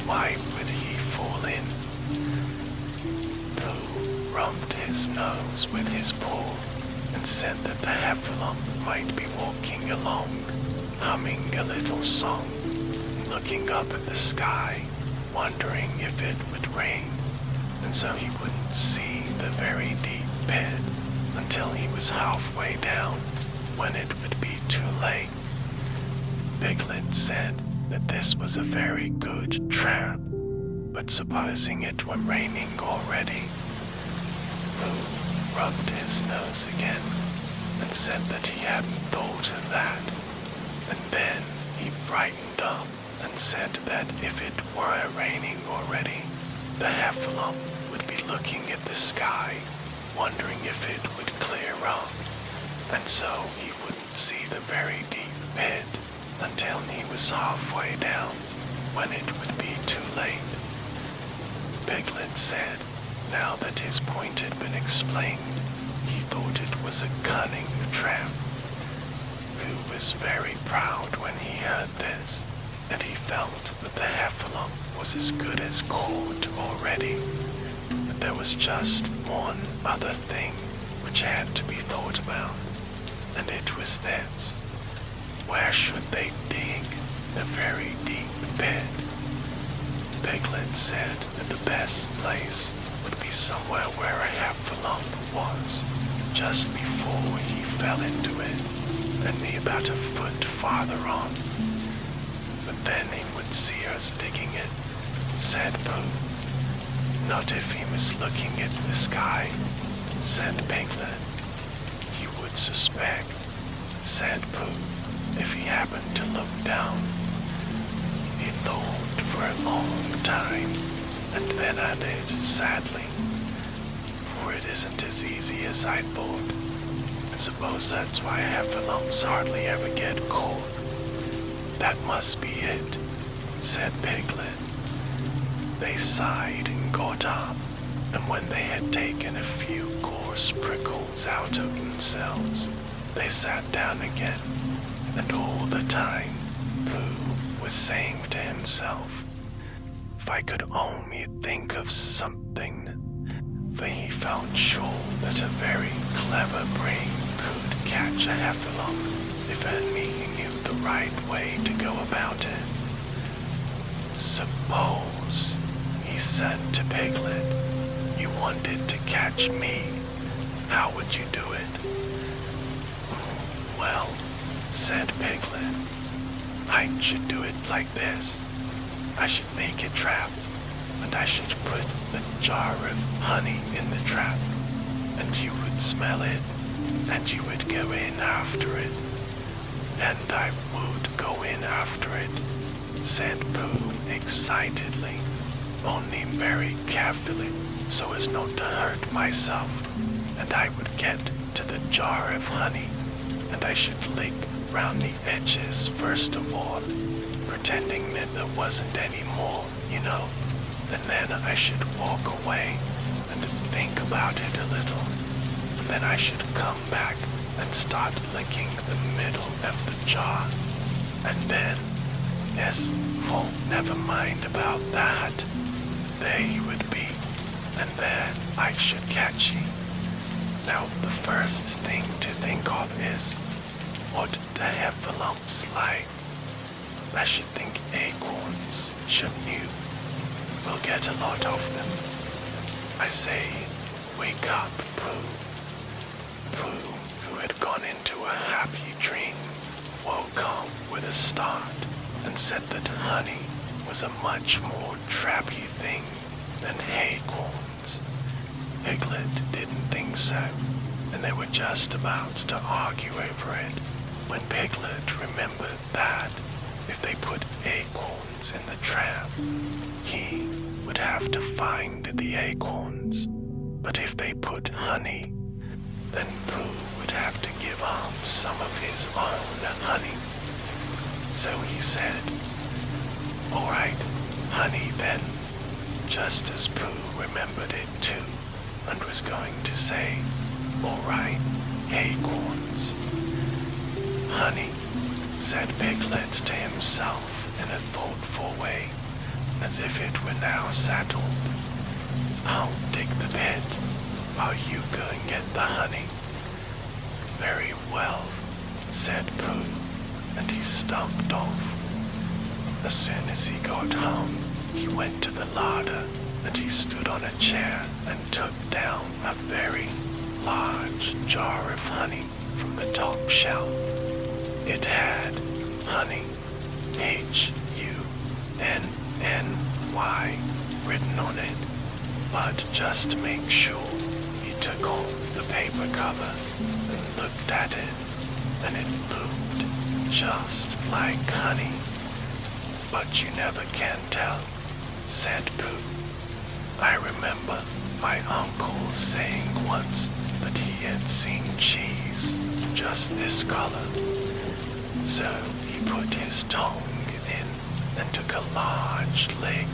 Why would he fall in? Pooh rubbed his nose with his paw and said that the heffalump might be walking along, humming a little song, looking up at the sky, wondering if it would rain, and so he wouldn't see the very deep pit until he was halfway down, when it would be too late. Piglet said that this was a very good trap, but supposing it were raining already? Pooh rubbed his nose again and said that he hadn't thought of that, and then he brightened up and said that if it were raining already, the heffalump would be looking at the sky, wondering if it would clear up, and so he wouldn't see the very deep pit until he was halfway down, when it would be too late. Piglet said, now that his point had been explained, he thought it was a cunning trap. Pooh was very proud when he heard this, and he felt that the heffalump was as good as caught already. But there was just one other thing which had to be thought about, and it was this. Where should they dig the very deep pit? Piglet said that the best place would be somewhere where a heffalump was, just before he fell into it, and be about a foot farther on. But then he would see us digging it, said Pooh. Not if he was looking at the sky, said Piglet. He would suspect, said Pooh, if he happened to look down. He thought for a long time, and then added sadly, for it isn't as easy as I thought. I suppose that's why heffalumps hardly ever get caught. That must be it, said Piglet. They sighed and got up, and when they had taken a few coarse prickles out of themselves, they sat down again. And all the time, Pooh was saying to himself, if I could only think of something, for he felt sure that a very clever brain could catch a heffalump if only he knew the right way to go about it. Suppose, he said to Piglet, you wanted to catch me. How would you do it? Well, said Piglet, I should do it like this. I should make a trap, and I should put a jar of honey in the trap, and you would smell it, and you would go in after it. And I would go in after it, said Pooh excitedly, only very carefully so as not to hurt myself, and I would get to the jar of honey, and I should lick round the edges first of all, pretending that there wasn't any more, you know, and then I should walk away and think about it a little, and then I should come back and start licking the middle of the jar, and then, yes, oh, never mind about that, there he would be, and there I should catch him. Now the first thing to think of is, what the heffalumps like? I should think acorns, shouldn't you? We'll get a lot of them. I say, wake up, Pooh. Pooh, who had gone into a happy dream, woke up with a start and said that honey was a much more trappy thing than acorns. Piglet didn't think so, and they were just about to argue over it when Piglet remembered that if they put acorns in the trap, he would have to find the acorns. But if they put honey, then Pooh would have to give up some of his own honey. So he said, all right, honey then, just as Pooh remembered it too, and was going to say, all right, acorns. Honey, said Piglet to himself in a thoughtful way, as if it were now settled. I'll dig the pit, while you go and get the honey. Very well, said Pooh, and he stumped off. As soon as he got home, he went to the larder, and he stood on a chair and took down a very large jar of honey from the top shelf. It had honey, H-U-N-N-Y, written on it, but just to make sure, he took off the paper cover and looked at it, and it looked just like honey. But you never can tell, said Pooh. I remember my uncle saying once that he had seen cheese just this color. So he put his tongue in and took a large lick.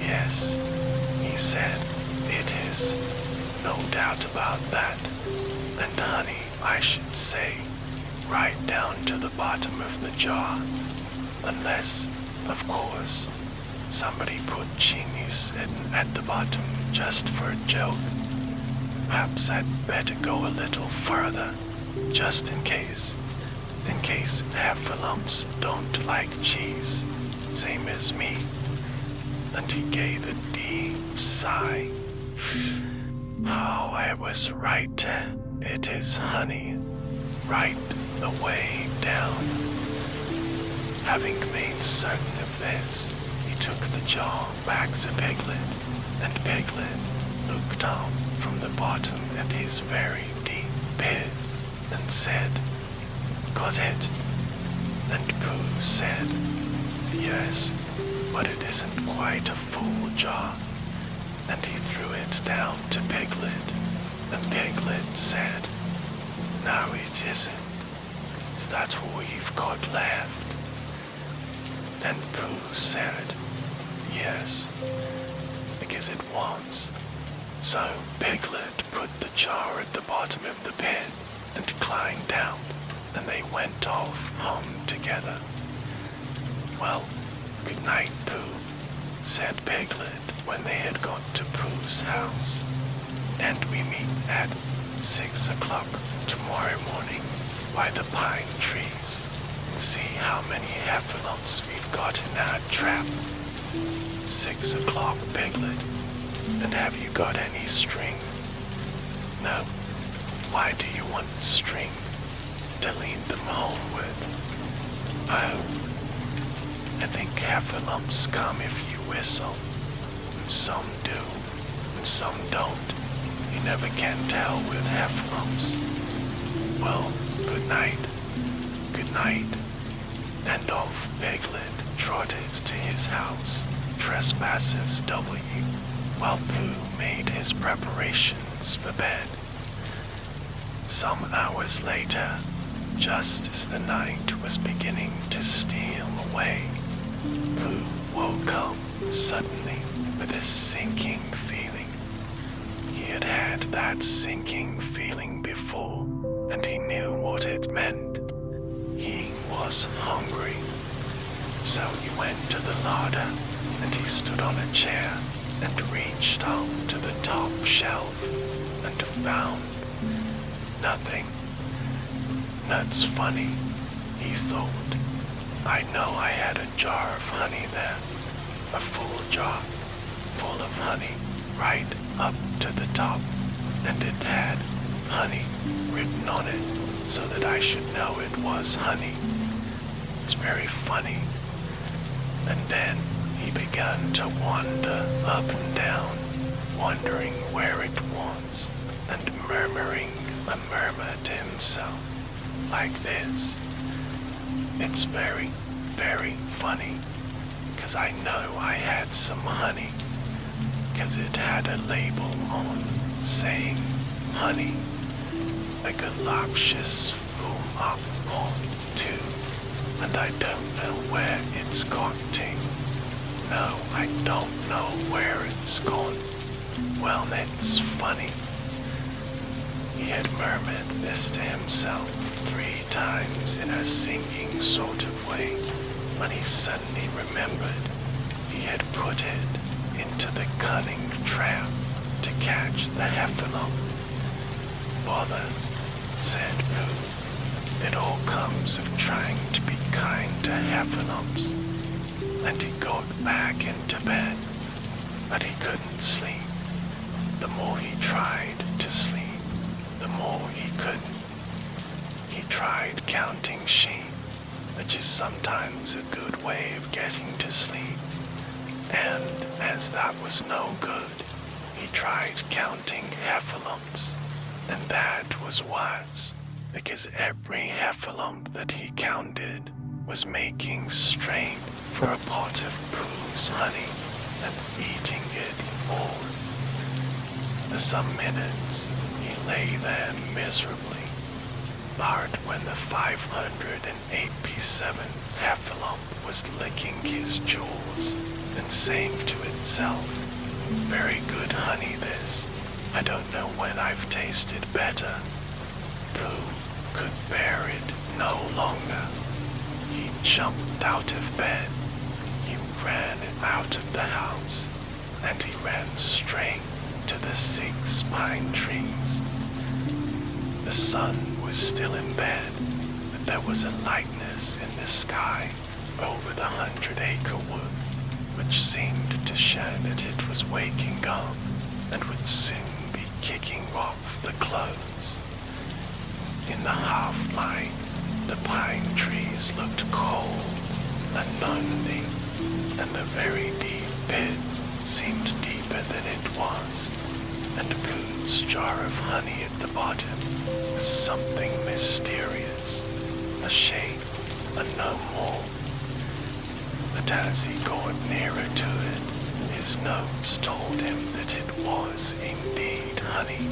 Yes, he said, it is, no doubt about that. And honey, I should say, right down to the bottom of the jar. Unless, of course, somebody put genius at the bottom just for a joke. Perhaps I'd better go a little further, just in case heffalumps don't like cheese, same as me. And he gave a deep sigh. Oh, I was right. It is honey, right the way down. Having made certain of this, he took the jar back to Piglet, and Piglet looked up from the bottom of his very deep pit and said, got it? And Pooh said, yes, but it isn't quite a full jar. And he threw it down to Piglet, and Piglet said, no, it isn't. Is that all you've got left? And Pooh said, yes, because it was. So Piglet put the jar at the bottom of the pit and climbed out, and they went off home together. Well, good night, Pooh, said Piglet when they had got to Pooh's house. And we meet at 6 o'clock tomorrow morning by the pine trees. see how many heffalumps we've got in our trap. 6 o'clock, Piglet. And have you got any string? No. Why do you want string? To lead them home with? Oh, I think heffalumps come if you whistle. Some do, and some don't. You never can tell with heffalumps. Well, good night. Good night. And off Piglet trotted to his house, Trespassers W, while Pooh made his preparations for bed. Some hours later, just as the night was beginning to steal away, Pooh woke up suddenly with a sinking feeling. He had had that sinking feeling before, and he knew what it meant. He was hungry. So he went to the larder, and he stood on a chair and reached up to the top shelf and found nothing. That's funny, he thought. I know I had a jar of honey there, a full jar, full of honey, right up to the top, and it had honey written on it so that I should know it was honey. It's very funny. And then he began to wander up and down, wondering where it was, and murmuring a murmur to himself, like this. It's very, very funny, 'cause I know I had some honey, 'cause it had a label on saying honey, a galactious up on too, and I don't know where it's gone to. No, I don't know where it's gone. Well, it's funny. He had murmured this to himself 3 times in a singing sort of way, when he suddenly remembered he had put it into the cunning trap to catch the heffalump. Bother, said Pooh. It all comes of trying to be kind to heffalumps. And he got back into bed, but he couldn't sleep. The more he tried to sleep, the more he couldn't. He tried counting sheep, which is sometimes a good way of getting to sleep. And as that was no good, he tried counting heffalumps, and that was worse, because every heffalump that he counted was making straight for a pot of Pooh's honey and eating it all. For some minutes, he lay there miserably, but when the 587 heffalump was licking his jaws and saying to itself, very good honey this, I don't know when I've tasted better, Pooh could bear it no longer. He jumped out of bed, he ran out of the house, and he ran straight to the 6 pine trees. The sun was still in bed, but there was a lightness in the sky over the 100-acre wood, which seemed to show that it was waking up and would soon be kicking off the clothes. In the half-light, the pine trees looked cold and lonely, and the very deep pit seemed deeper than it was, and Pooh's jar of honey at the bottom was something mysterious, a shape, and no more. But as he got nearer to it, his nose told him that it was indeed honey,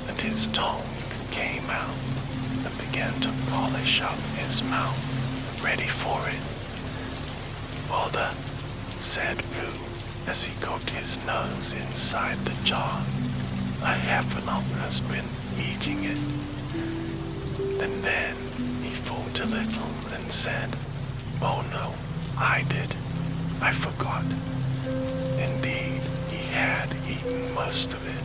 and his tongue came out and began to polish up his mouth, ready for it. Bother, said Pooh, as he got his nose inside the jar. A heffalump has been eating it. And then he thought a little and said, oh no, I did. I forgot. Indeed, he had eaten most of it,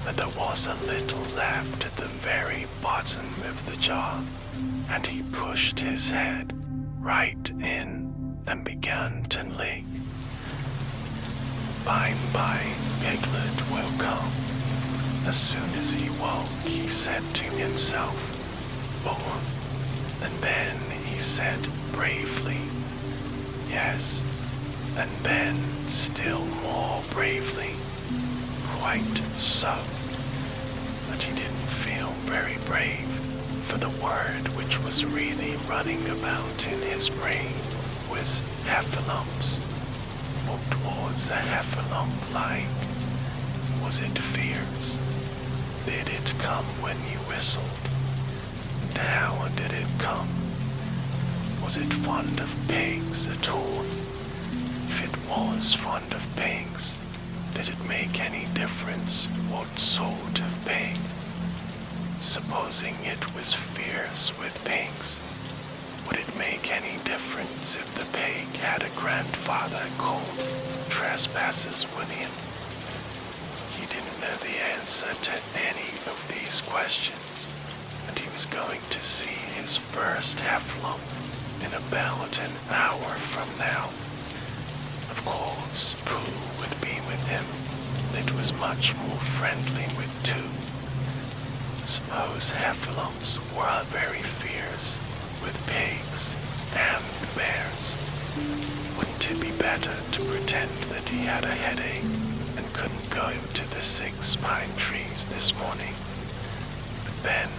but there was a little left at the very bottom of the jar, and he pushed his head right in and began to lick. By and by, Piglet woke up. As soon as he woke, he said to himself, "Oh," and then he said bravely, "Yes," and then still more bravely, "Quite so." But he didn't feel very brave, for the word which was really running about in his brain was heffalumps. What was a heffalump like? Was it fierce? Did it come when you whistled? And how did it come? Was it fond of pigs at all? If it was fond of pigs, did it make any difference what sort of pig? Supposing it was fierce with pigs, would it make any difference if the pig had a grandfather called Trespassers William? He didn't know the answer to any of these questions, and he was going to see his first heffalump in about an hour from now. Of course, Pooh would be with him. It was much more friendly with two. Suppose heffalumps were very fierce with pigs and bears. Wouldn't it be better to pretend that he had a headache and couldn't go to the 6 pine trees this morning? But then,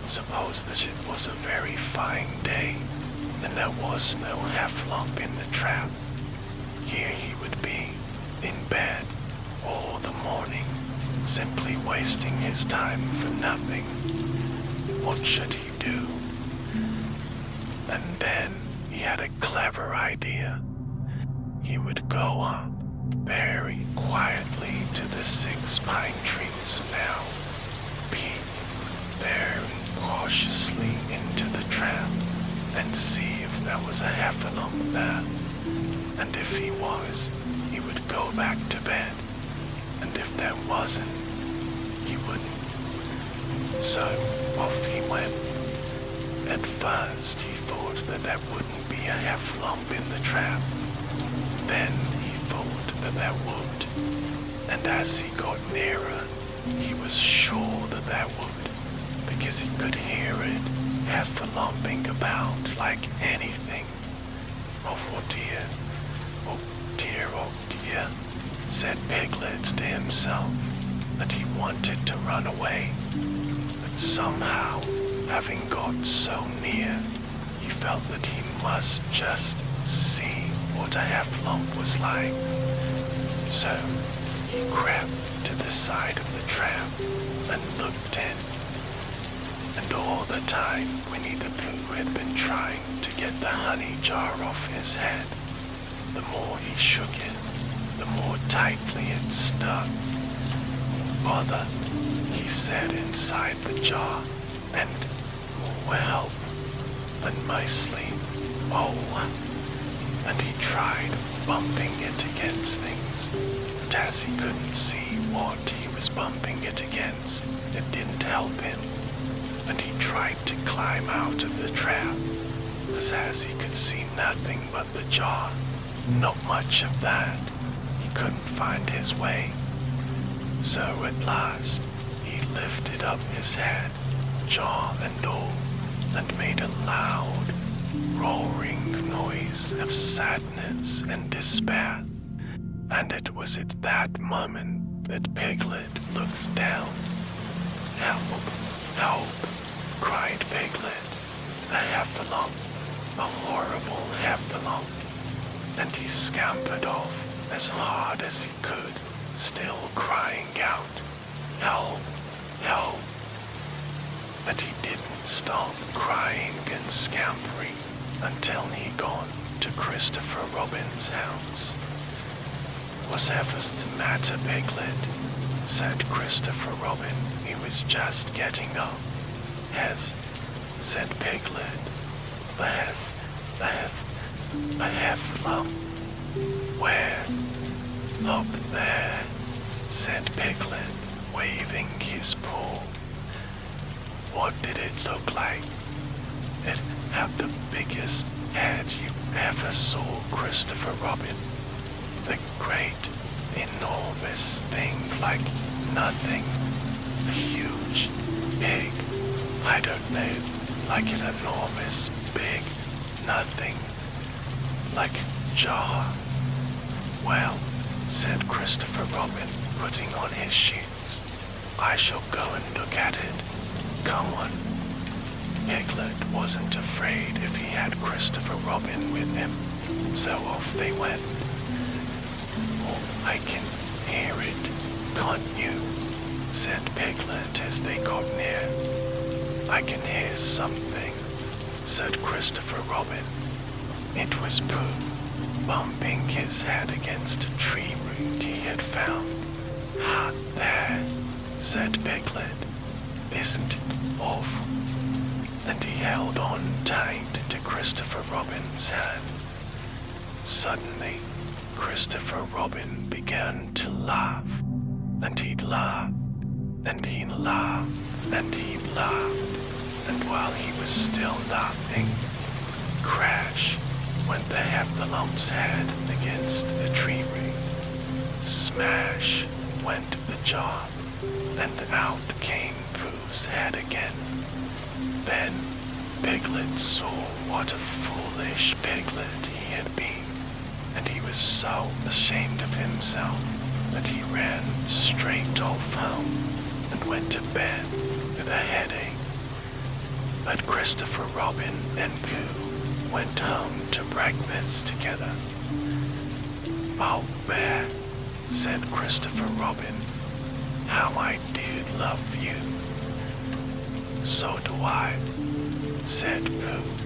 suppose that it was a very fine day and there was no heffalump in the trap. Here he would be, in bed, all the morning, simply wasting his time for nothing. What should he do? And then he had a clever idea. He would go up very quietly to the 6 pine trees now, peep very cautiously into the trap, and see if there was a heffalump there. And if he was, he would go back to bed. And if there wasn't, he wouldn't. So off he went. At first he thought that there wouldn't be a heffalump in the trap. Then he thought that there would. And as he got nearer, he was sure that there would, because he could hear it heffalumping about like anything. Oh dear, oh dear, oh dear, said Piglet to himself, that he wanted to run away. But somehow, having got so near, he felt that he must just see what a heffalump was like. So he crept to the side of the trap and looked in. And all the time Winnie-the-Pooh had been trying to get the honey jar off his head. The more he shook it, the more tightly it stuck. "Bother," he said inside the jar, and more help, and mostly, "Oh," and he tried bumping it against things, but as he couldn't see what he was bumping it against, it didn't help him, and he tried to climb out of the trap, but as he could see nothing but the jar, not much of that, he couldn't find his way. So at last, he lifted up his head, jaw and all, and made a loud, roaring noise of sadness and despair. And it was at that moment that Piglet looked down. "Help! Help!" cried Piglet. "A heffalump! A horrible heffalump!" And he scampered off as hard as he could, still crying out, "Help! Help!" But he didn't stop crying and scampering until he got to Christopher Robin's house. "Whatever's the matter, Piglet?" said Christopher Robin. He was just getting up. "Heth," said Piglet. The heffalump." "Where?" "Up there," said Piglet, waving his paw. "What did it look like?" "It had the biggest head never saw Christopher Robin. The great, enormous thing like nothing. A huge, big, I don't know, like an enormous, big, nothing. Like jar. Well, said Christopher Robin, putting on his shoes. I shall go and look at it. Come on. Piglet wasn't afraid if he had Christopher Robin with him, so off they went. Oh, I can hear it, can't you? Said Piglet as they got near. I can hear something, said Christopher Robin. It was Pooh, bumping his head against a tree root he had found. Ah, there, said Piglet. Isn't it awful? And he held on tight to Christopher Robin's hand. Suddenly, Christopher Robin began to laugh, and he'd laugh, and he'd laugh, and he'd laugh, and while he was still laughing, crash went the heffalumps head against the tree root. Smash went the jar, and out came Pooh's head again. Then Piglet saw what a foolish piglet he had been, and he was so ashamed of himself that he ran straight off home and went to bed with a headache. But Christopher Robin and Pooh went home to breakfast together. Oh, Bear, said Christopher Robin, how I did love you. So do I, said Pooh.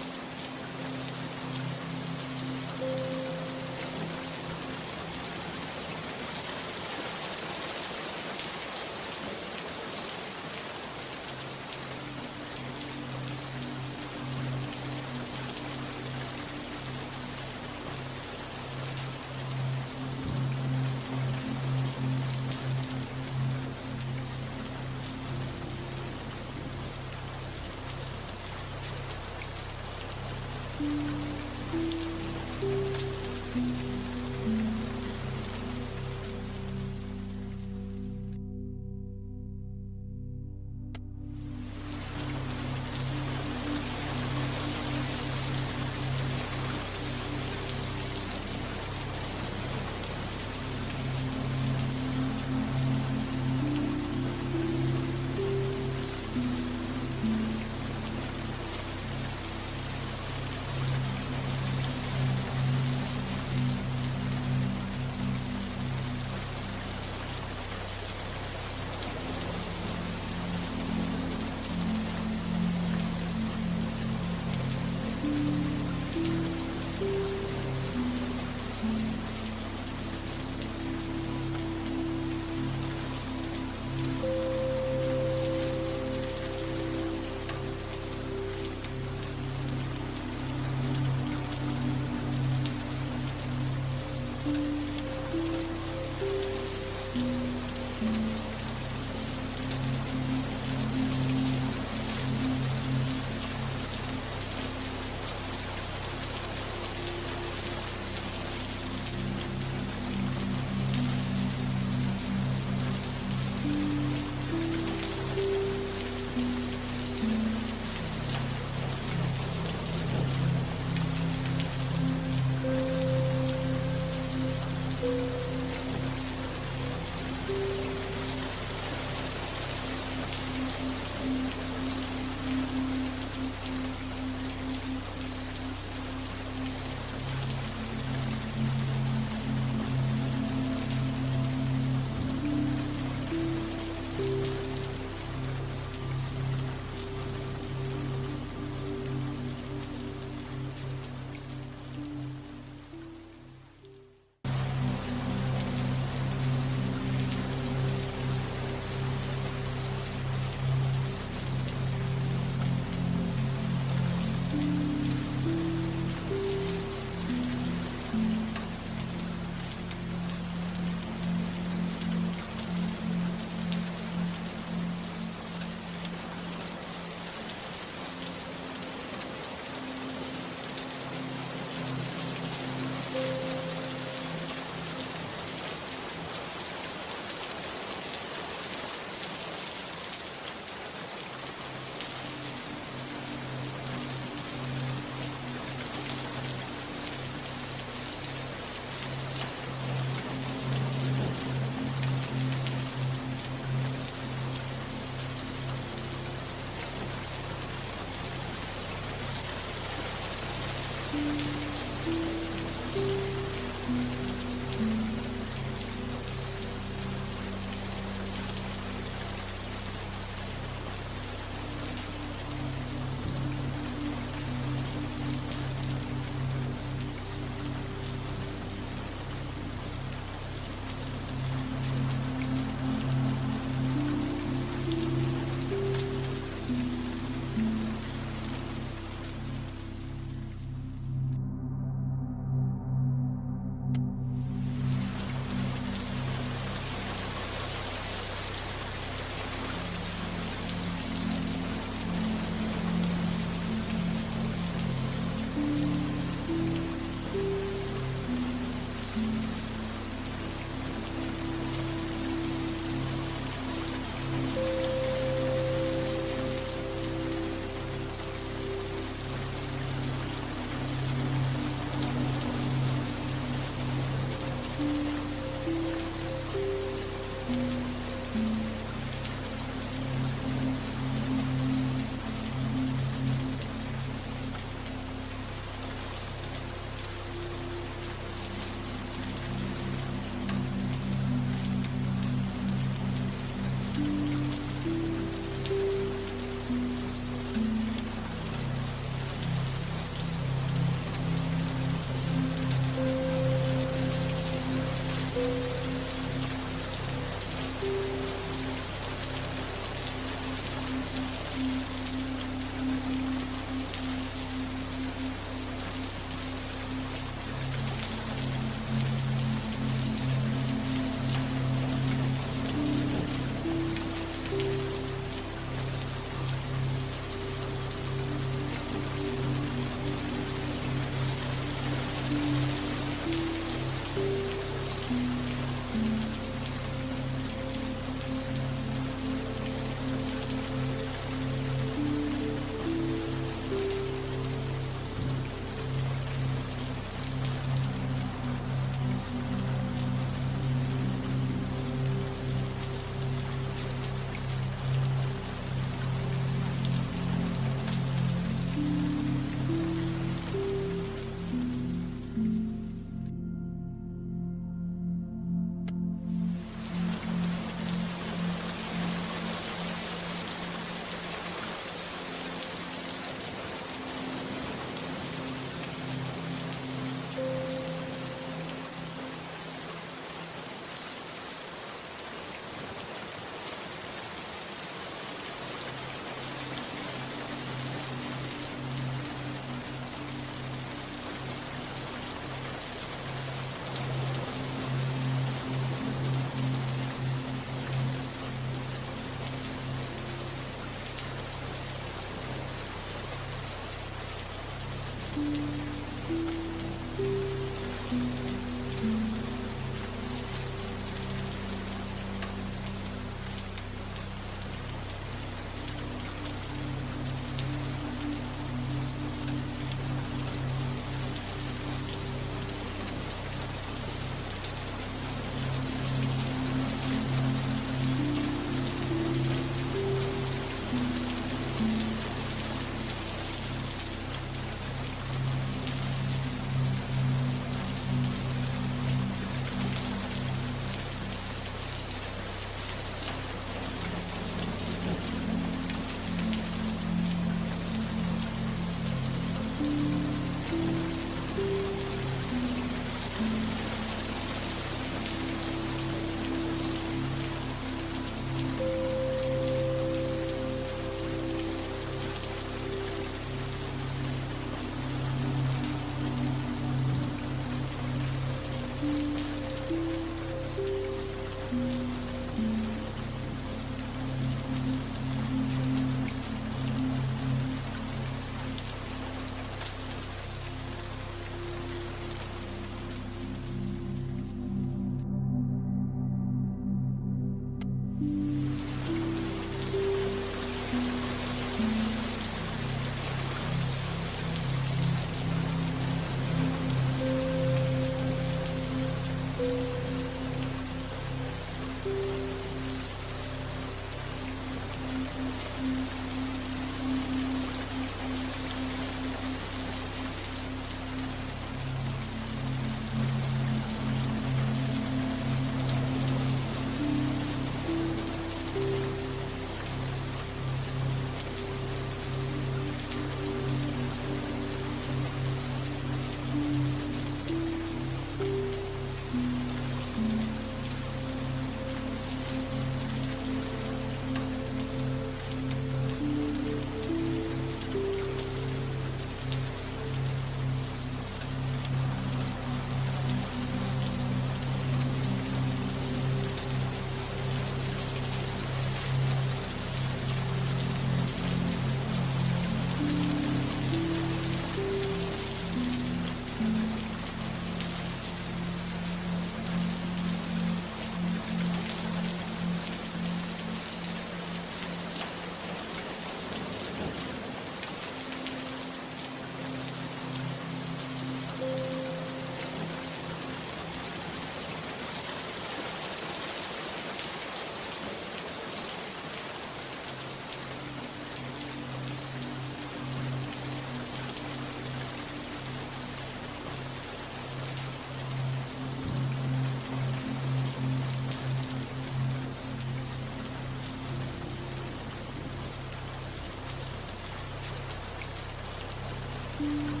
you.